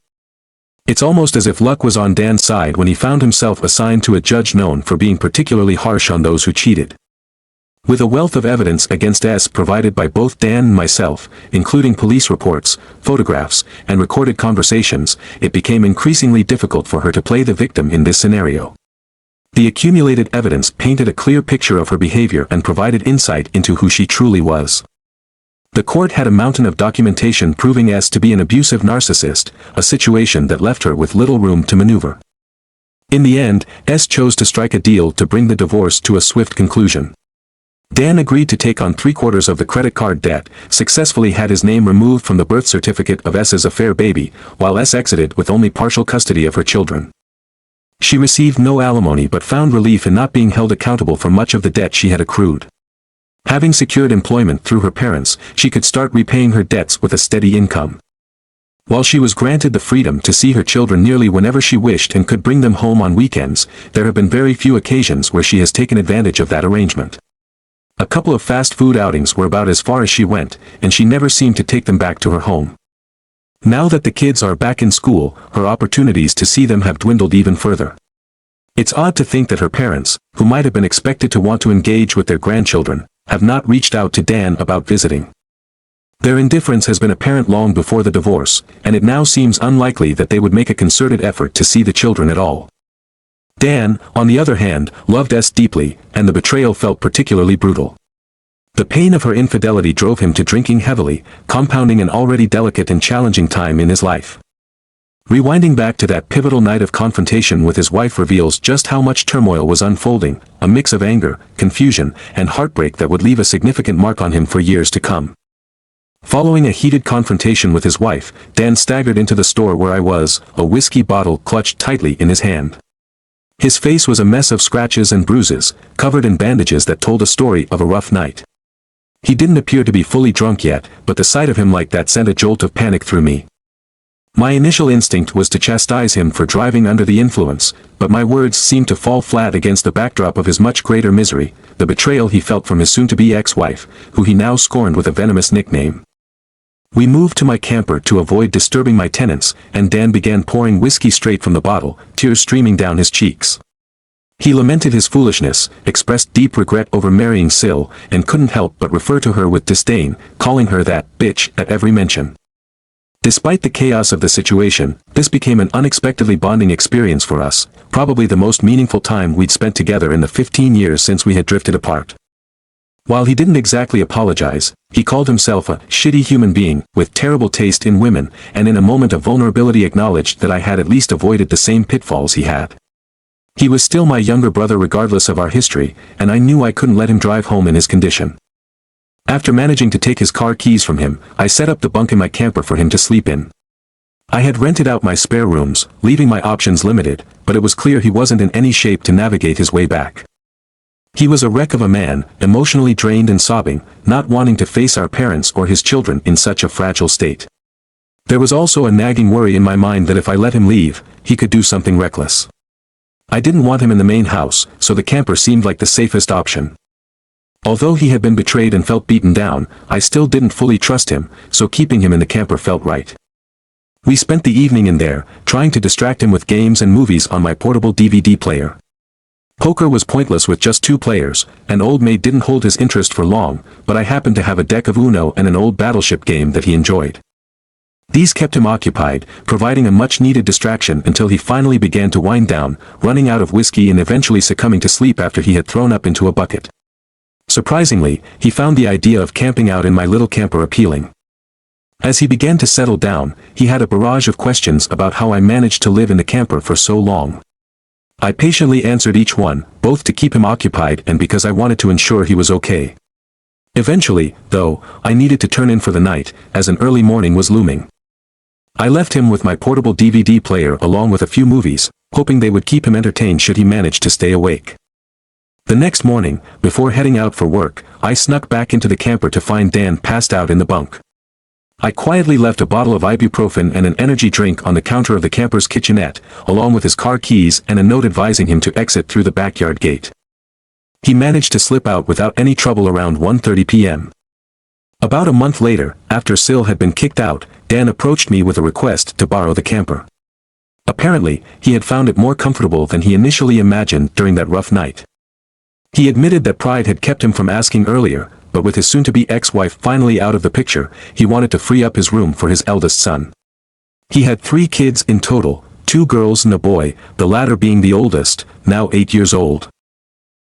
It's almost as if luck was on Dan's side when he found himself assigned to a judge known for being particularly harsh on those who cheated. With a wealth of evidence against S provided by both Dan and myself, including police reports, photographs, and recorded conversations, it became increasingly difficult for her to play the victim in this scenario. The accumulated evidence painted a clear picture of her behavior and provided insight into who she truly was. The court had a mountain of documentation proving S to be an abusive narcissist, a situation that left her with little room to maneuver. In the end, S chose to strike a deal to bring the divorce to a swift conclusion. Dan agreed to take on 3/4 of the credit card debt, successfully had his name removed from the birth certificate of S's affair baby, while S exited with only partial custody of her children. She received no alimony but found relief in not being held accountable for much of the debt she had accrued. Having secured employment through her parents, she could start repaying her debts with a steady income. While she was granted the freedom to see her children nearly whenever she wished and could bring them home on weekends, there have been very few occasions where she has taken advantage of that arrangement. A couple of fast food outings were about as far as she went, and she never seemed to take them back to her home. Now that the kids are back in school, her opportunities to see them have dwindled even further. It's odd to think that her parents, who might have been expected to want to engage with their grandchildren, have not reached out to Dan about visiting. Their indifference has been apparent long before the divorce, and it now seems unlikely that they would make a concerted effort to see the children at all. Dan, on the other hand, loved S deeply, and the betrayal felt particularly brutal. The pain of her infidelity drove him to drinking heavily, compounding an already delicate and challenging time in his life. Rewinding back to that pivotal night of confrontation with his wife reveals just how much turmoil was unfolding, a mix of anger, confusion, and heartbreak that would leave a significant mark on him for years to come. Following a heated confrontation with his wife, Dan staggered into the store where I was, a whiskey bottle clutched tightly in his hand. His face was a mess of scratches and bruises, covered in bandages that told a story of a rough night. He didn't appear to be fully drunk yet, but the sight of him like that sent a jolt of panic through me. My initial instinct was to chastise him for driving under the influence, but my words seemed to fall flat against the backdrop of his much greater misery, the betrayal he felt from his soon-to-be ex-wife, who he now scorned with a venomous nickname. We moved to my camper to avoid disturbing my tenants, and Dan began pouring whiskey straight from the bottle, tears streaming down his cheeks. He lamented his foolishness, expressed deep regret over marrying Sil, and couldn't help but refer to her with disdain, calling her that bitch at every mention. Despite the chaos of the situation, this became an unexpectedly bonding experience for us, probably the most meaningful time we'd spent together in the 15 years since we had drifted apart. While he didn't exactly apologize, he called himself a shitty human being with terrible taste in women, and in a moment of vulnerability acknowledged that I had at least avoided the same pitfalls he had. He was still my younger brother regardless of our history, and I knew I couldn't let him drive home in his condition. After managing to take his car keys from him, I set up the bunk in my camper for him to sleep in. I had rented out my spare rooms, leaving my options limited, but it was clear he wasn't in any shape to navigate his way back. He was a wreck of a man, emotionally drained and sobbing, not wanting to face our parents or his children in such a fragile state. There was also a nagging worry in my mind that if I let him leave, he could do something reckless. I didn't want him in the main house, so the camper seemed like the safest option. Although he had been betrayed and felt beaten down, I still didn't fully trust him, so keeping him in the camper felt right. We spent the evening in there, trying to distract him with games and movies on my portable DVD player. Poker was pointless with just 2 players, and old mate didn't hold his interest for long, but I happened to have a deck of Uno and an old battleship game that he enjoyed. These kept him occupied, providing a much-needed distraction until he finally began to wind down, running out of whiskey and eventually succumbing to sleep after he had thrown up into a bucket. Surprisingly, he found the idea of camping out in my little camper appealing. As he began to settle down, he had a barrage of questions about how I managed to live in the camper for so long. I patiently answered each one, both to keep him occupied and because I wanted to ensure he was okay. Eventually, though, I needed to turn in for the night, as an early morning was looming. I left him with my portable DVD player along with a few movies, hoping they would keep him entertained should he manage to stay awake. The next morning, before heading out for work, I snuck back into the camper to find Dan passed out in the bunk. I quietly left a bottle of ibuprofen and an energy drink on the counter of the camper's kitchenette, along with his car keys and a note advising him to exit through the backyard gate. He managed to slip out without any trouble around 1:30 p.m. About a month later, after Sil had been kicked out, Dan approached me with a request to borrow the camper. Apparently, he had found it more comfortable than he initially imagined during that rough night. He admitted that pride had kept him from asking earlier, but with his soon-to-be ex-wife finally out of the picture, he wanted to free up his room for his eldest son. He had 3 kids in total, 2 girls and a boy, the latter being the oldest, now 8 years old.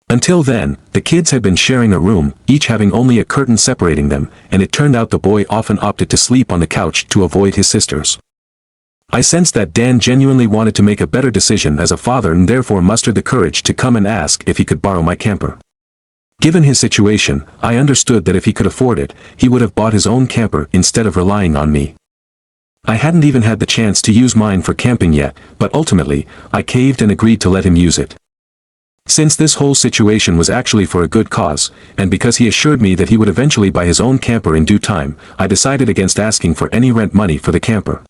Until then, the kids had been sharing a room, each having only a curtain separating them, and it turned out the boy often opted to sleep on the couch to avoid his sisters. I sensed that Dan genuinely wanted to make a better decision as a father and therefore mustered the courage to come and ask if he could borrow my camper. Given his situation, I understood that if he could afford it, he would have bought his own camper instead of relying on me. I hadn't even had the chance to use mine for camping yet, but ultimately, I caved and agreed to let him use it. Since this whole situation was actually for a good cause, and because he assured me that he would eventually buy his own camper in due time, I decided against asking for any rent money for the camper.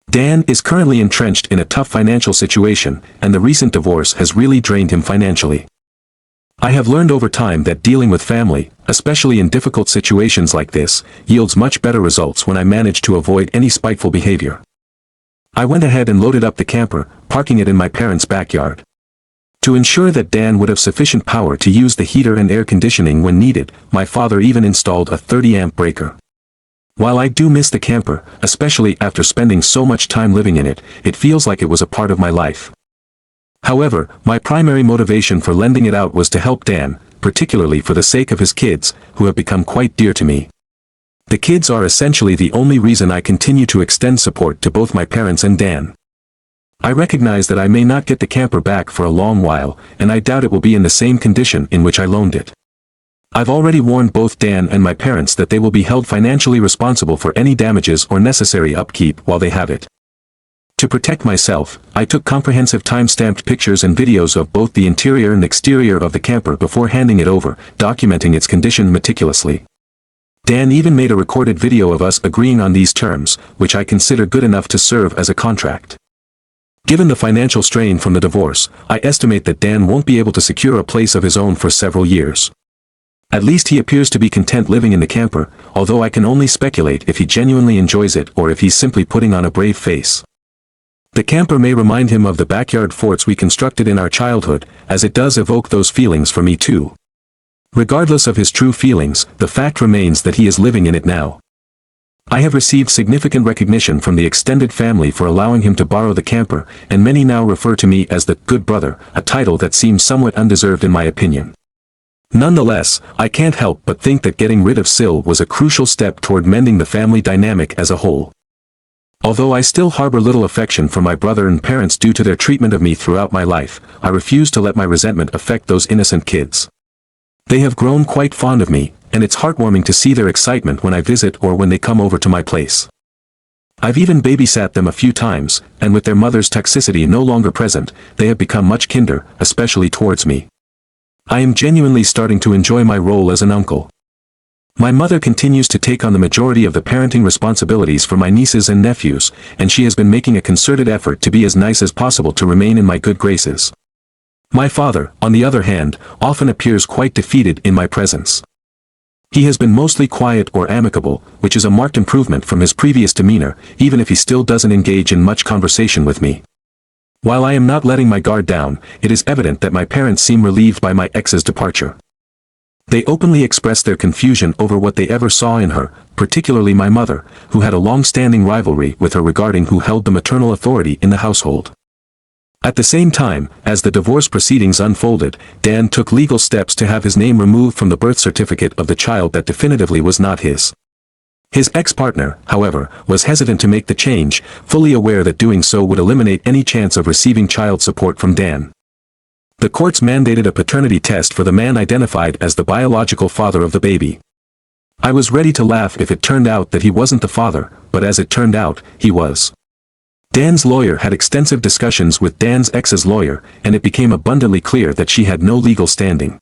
Dan is currently entrenched in a tough financial situation, and the recent divorce has really drained him financially. I have learned over time that dealing with family, especially in difficult situations like this, yields much better results when I manage to avoid any spiteful behavior. I went ahead and loaded up the camper, parking it in my parents' backyard. To ensure that Dan would have sufficient power to use the heater and air conditioning when needed, my father even installed a 30-amp breaker. While I do miss the camper, especially after spending so much time living in it, it feels like it was a part of my life. However, my primary motivation for lending it out was to help Dan, particularly for the sake of his kids, who have become quite dear to me. The kids are essentially the only reason I continue to extend support to both my parents and Dan. I recognize that I may not get the camper back for a long while, and I doubt it will be in the same condition in which I loaned it. I've already warned both Dan and my parents that they will be held financially responsible for any damages or necessary upkeep while they have it. To protect myself, I took comprehensive time-stamped pictures and videos of both the interior and exterior of the camper before handing it over, documenting its condition meticulously. Dan even made a recorded video of us agreeing on these terms, which I consider good enough to serve as a contract. Given the financial strain from the divorce, I estimate that Dan won't be able to secure a place of his own for several years. At least he appears to be content living in the camper, although I can only speculate if he genuinely enjoys it or if he's simply putting on a brave face. The camper may remind him of the backyard forts we constructed in our childhood, as it does evoke those feelings for me too. Regardless of his true feelings, the fact remains that he is living in it now. I have received significant recognition from the extended family for allowing him to borrow the camper, and many now refer to me as the good brother, a title that seems somewhat undeserved in my opinion. Nonetheless, I can't help but think that getting rid of Sil was a crucial step toward mending the family dynamic as a whole. Although I still harbor little affection for my brother and parents due to their treatment of me throughout my life, I refuse to let my resentment affect those innocent kids. They have grown quite fond of me, and it's heartwarming to see their excitement when I visit or when they come over to my place. I've even babysat them a few times, and with their mother's toxicity no longer present, they have become much kinder, especially towards me. I am genuinely starting to enjoy my role as an uncle. My mother continues to take on the majority of the parenting responsibilities for my nieces and nephews, and she has been making a concerted effort to be as nice as possible to remain in my good graces. My father, on the other hand, often appears quite defeated in my presence. He has been mostly quiet or amicable, which is a marked improvement from his previous demeanor, even if he still doesn't engage in much conversation with me. While I am not letting my guard down, it is evident that my parents seem relieved by my ex's departure. They openly express their confusion over what they ever saw in her, particularly my mother, who had a long-standing rivalry with her regarding who held the maternal authority in the household. At the same time, as the divorce proceedings unfolded, Dan took legal steps to have his name removed from the birth certificate of the child that definitively was not his. His ex-partner, however, was hesitant to make the change, fully aware that doing so would eliminate any chance of receiving child support from Dan. The courts mandated a paternity test for the man identified as the biological father of the baby. I was ready to laugh if it turned out that he wasn't the father, but as it turned out, he was. Dan's lawyer had extensive discussions with Dan's ex's lawyer, and it became abundantly clear that she had no legal standing.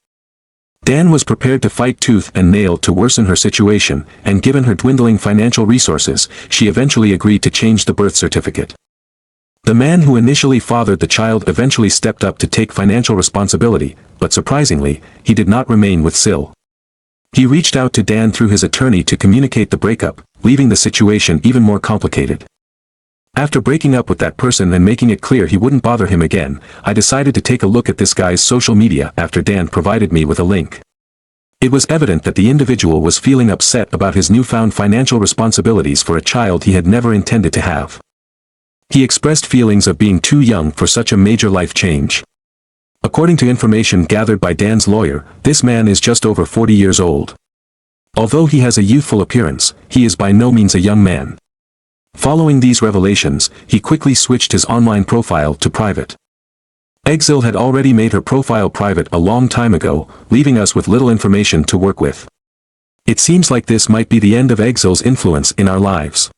Dan was prepared to fight tooth and nail to worsen her situation, and given her dwindling financial resources, she eventually agreed to change the birth certificate. The man who initially fathered the child eventually stepped up to take financial responsibility, but surprisingly, he did not remain with Sil. He reached out to Dan through his attorney to communicate the breakup, leaving the situation even more complicated. After breaking up with that person and making it clear he wouldn't bother him again, I decided to take a look at this guy's social media after Dan provided me with a link. It was evident that the individual was feeling upset about his newfound financial responsibilities for a child he had never intended to have. He expressed feelings of being too young for such a major life change. According to information gathered by Dan's lawyer, this man is just over 40 years old. Although he has a youthful appearance, he is by no means a young man. Following these revelations, he quickly switched his online profile to private. Exil had already made her profile private a long time ago, leaving us with little information to work with. It seems like this might be the end of Exil's influence in our lives.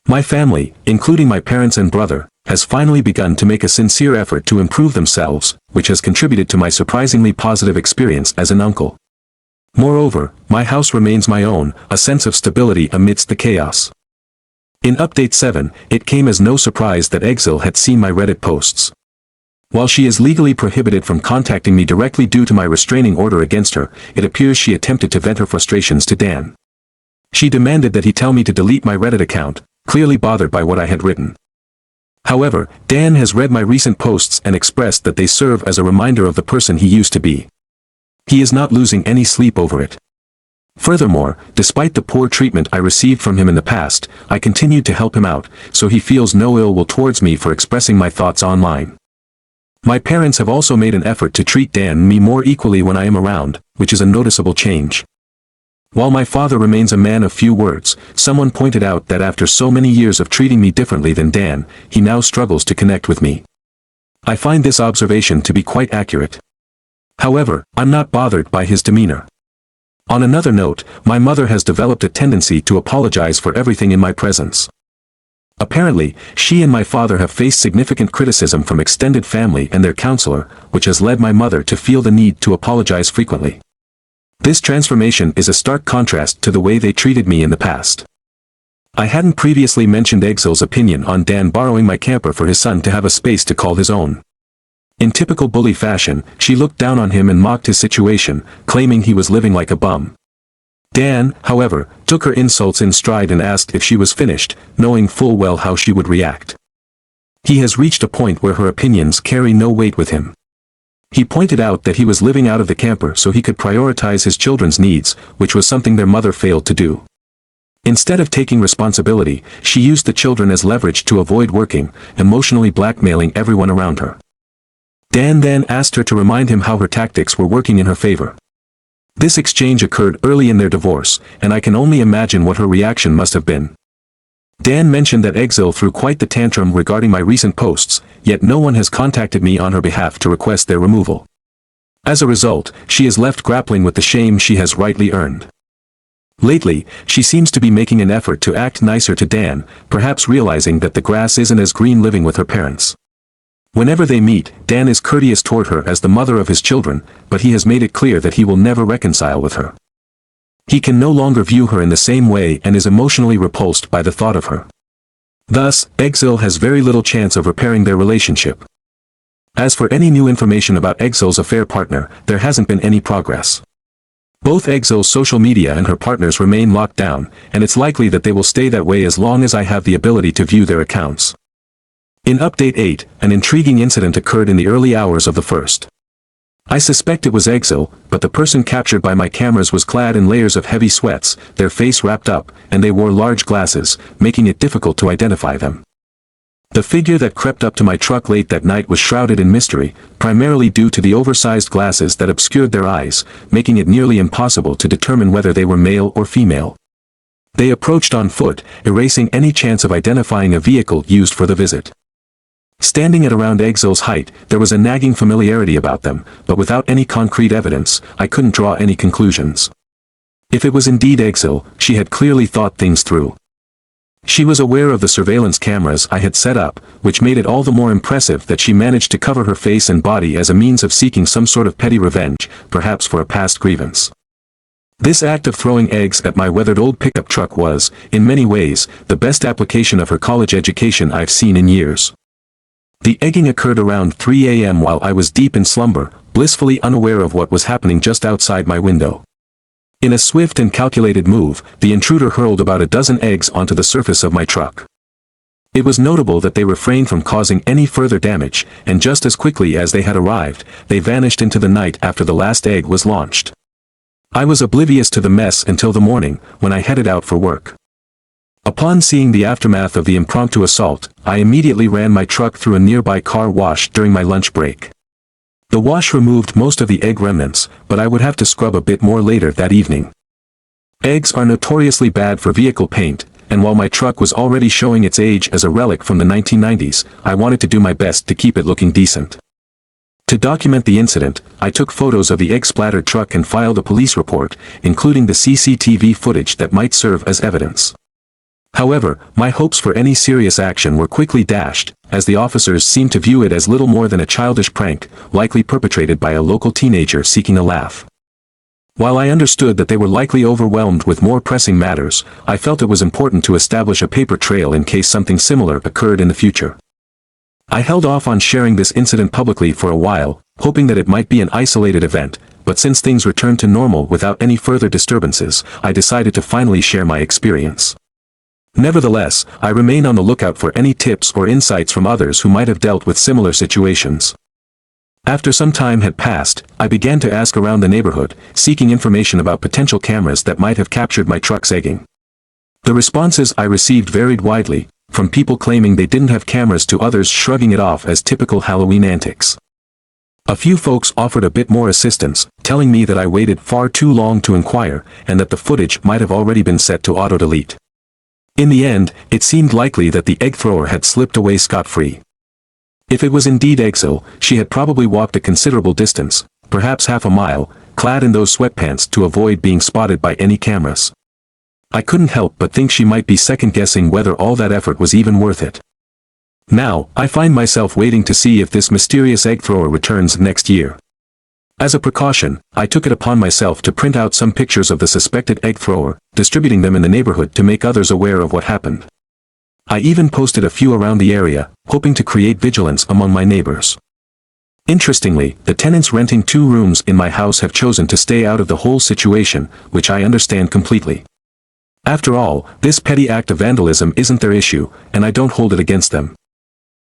My family, including my parents and brother, has finally begun to make a sincere effort to improve themselves, which has contributed to my surprisingly positive experience as an uncle. Moreover, my house remains my own, a sense of stability amidst the chaos. In Update 7, it came as no surprise that Exil had seen my Reddit posts. While she is legally prohibited from contacting me directly due to my restraining order against her, it appears she attempted to vent her frustrations to Dan. She demanded that he tell me to delete my Reddit account, clearly bothered by what I had written. However, Dan has read my recent posts and expressed that they serve as a reminder of the person he used to be. He is not losing any sleep over it. Furthermore, despite the poor treatment I received from him in the past, I continued to help him out, so he feels no ill will towards me for expressing my thoughts online. My parents have also made an effort to treat Dan and me more equally when I am around, which is a noticeable change. While my father remains a man of few words, someone pointed out that after so many years of treating me differently than Dan, he now struggles to connect with me. I find this observation to be quite accurate. However, I'm not bothered by his demeanor. On another note, my mother has developed a tendency to apologize for everything in my presence. Apparently, she and my father have faced significant criticism from extended family and their counselor, which has led my mother to feel the need to apologize frequently. This transformation is a stark contrast to the way they treated me in the past. I hadn't previously mentioned Exil's opinion on Dan borrowing my camper for his son to have a space to call his own. In typical bully fashion, she looked down on him and mocked his situation, claiming he was living like a bum. Dan, however, took her insults in stride and asked if she was finished, knowing full well how she would react. He has reached a point where her opinions carry no weight with him. He pointed out that he was living out of the camper so he could prioritize his children's needs, which was something their mother failed to do. Instead of taking responsibility, she used the children as leverage to avoid working, emotionally blackmailing everyone around her. Dan then asked her to remind him how her tactics were working in her favor. This exchange occurred early in their divorce, and I can only imagine what her reaction must have been. Dan mentioned that Exil threw quite the tantrum regarding my recent posts, yet no one has contacted me on her behalf to request their removal. As a result, she is left grappling with the shame she has rightly earned. Lately, she seems to be making an effort to act nicer to Dan, perhaps realizing that the grass isn't as green living with her parents. Whenever they meet, Dan is courteous toward her as the mother of his children, but he has made it clear that he will never reconcile with her. He can no longer view her in the same way and is emotionally repulsed by the thought of her. Thus, Exil has very little chance of repairing their relationship. As for any new information about Exil's affair partner, there hasn't been any progress. Both Exil's social media and her partners remain locked down, and it's likely that they will stay that way as long as I have the ability to view their accounts. In Update 8, an intriguing incident occurred in the early hours of the 1st. I suspect it was Exil, but the person captured by my cameras was clad in layers of heavy sweats, their face wrapped up, and they wore large glasses, making it difficult to identify them. The figure that crept up to my truck late that night was shrouded in mystery, primarily due to the oversized glasses that obscured their eyes, making it nearly impossible to determine whether they were male or female. They approached on foot, erasing any chance of identifying a vehicle used for the visit. Standing at around Exil's height, there was a nagging familiarity about them, but without any concrete evidence, I couldn't draw any conclusions. If it was indeed Exil, she had clearly thought things through. She was aware of the surveillance cameras I had set up, which made it all the more impressive that she managed to cover her face and body as a means of seeking some sort of petty revenge, perhaps for a past grievance. This act of throwing eggs at my weathered old pickup truck was, in many ways, the best application of her college education I've seen in years. The egging occurred around 3 a.m. while I was deep in slumber, blissfully unaware of what was happening just outside my window. In a swift and calculated move, the intruder hurled about a dozen eggs onto the surface of my truck. It was notable that they refrained from causing any further damage, and just as quickly as they had arrived, they vanished into the night after the last egg was launched. I was oblivious to the mess until the morning, when I headed out for work. Upon seeing the aftermath of the impromptu assault, I immediately ran my truck through a nearby car wash during my lunch break. The wash removed most of the egg remnants, but I would have to scrub a bit more later that evening. Eggs are notoriously bad for vehicle paint, and while my truck was already showing its age as a relic from the 1990s, I wanted to do my best to keep it looking decent. To document the incident, I took photos of the egg-splattered truck and filed a police report, including the CCTV footage that might serve as evidence. However, my hopes for any serious action were quickly dashed, as the officers seemed to view it as little more than a childish prank, likely perpetrated by a local teenager seeking a laugh. While I understood that they were likely overwhelmed with more pressing matters, I felt it was important to establish a paper trail in case something similar occurred in the future. I held off on sharing this incident publicly for a while, hoping that it might be an isolated event, but since things returned to normal without any further disturbances, I decided to finally share my experience. Nevertheless, I remain on the lookout for any tips or insights from others who might have dealt with similar situations. After some time had passed, I began to ask around the neighborhood, seeking information about potential cameras that might have captured my truck's egging. The responses I received varied widely, from people claiming they didn't have cameras to others shrugging it off as typical Halloween antics. A few folks offered a bit more assistance, telling me that I waited far too long to inquire, and that the footage might have already been set to auto-delete. In the end, it seemed likely that the egg thrower had slipped away scot-free. If it was indeed Exil, she had probably walked a considerable distance, perhaps half a mile, clad in those sweatpants to avoid being spotted by any cameras. I couldn't help but think she might be second-guessing whether all that effort was even worth it. Now, I find myself waiting to see if this mysterious egg thrower returns next year. As a precaution, I took it upon myself to print out some pictures of the suspected egg thrower, distributing them in the neighborhood to make others aware of what happened. I even posted a few around the area, hoping to create vigilance among my neighbors. Interestingly, the tenants renting 2 rooms in my house have chosen to stay out of the whole situation, which I understand completely. After all, this petty act of vandalism isn't their issue, and I don't hold it against them.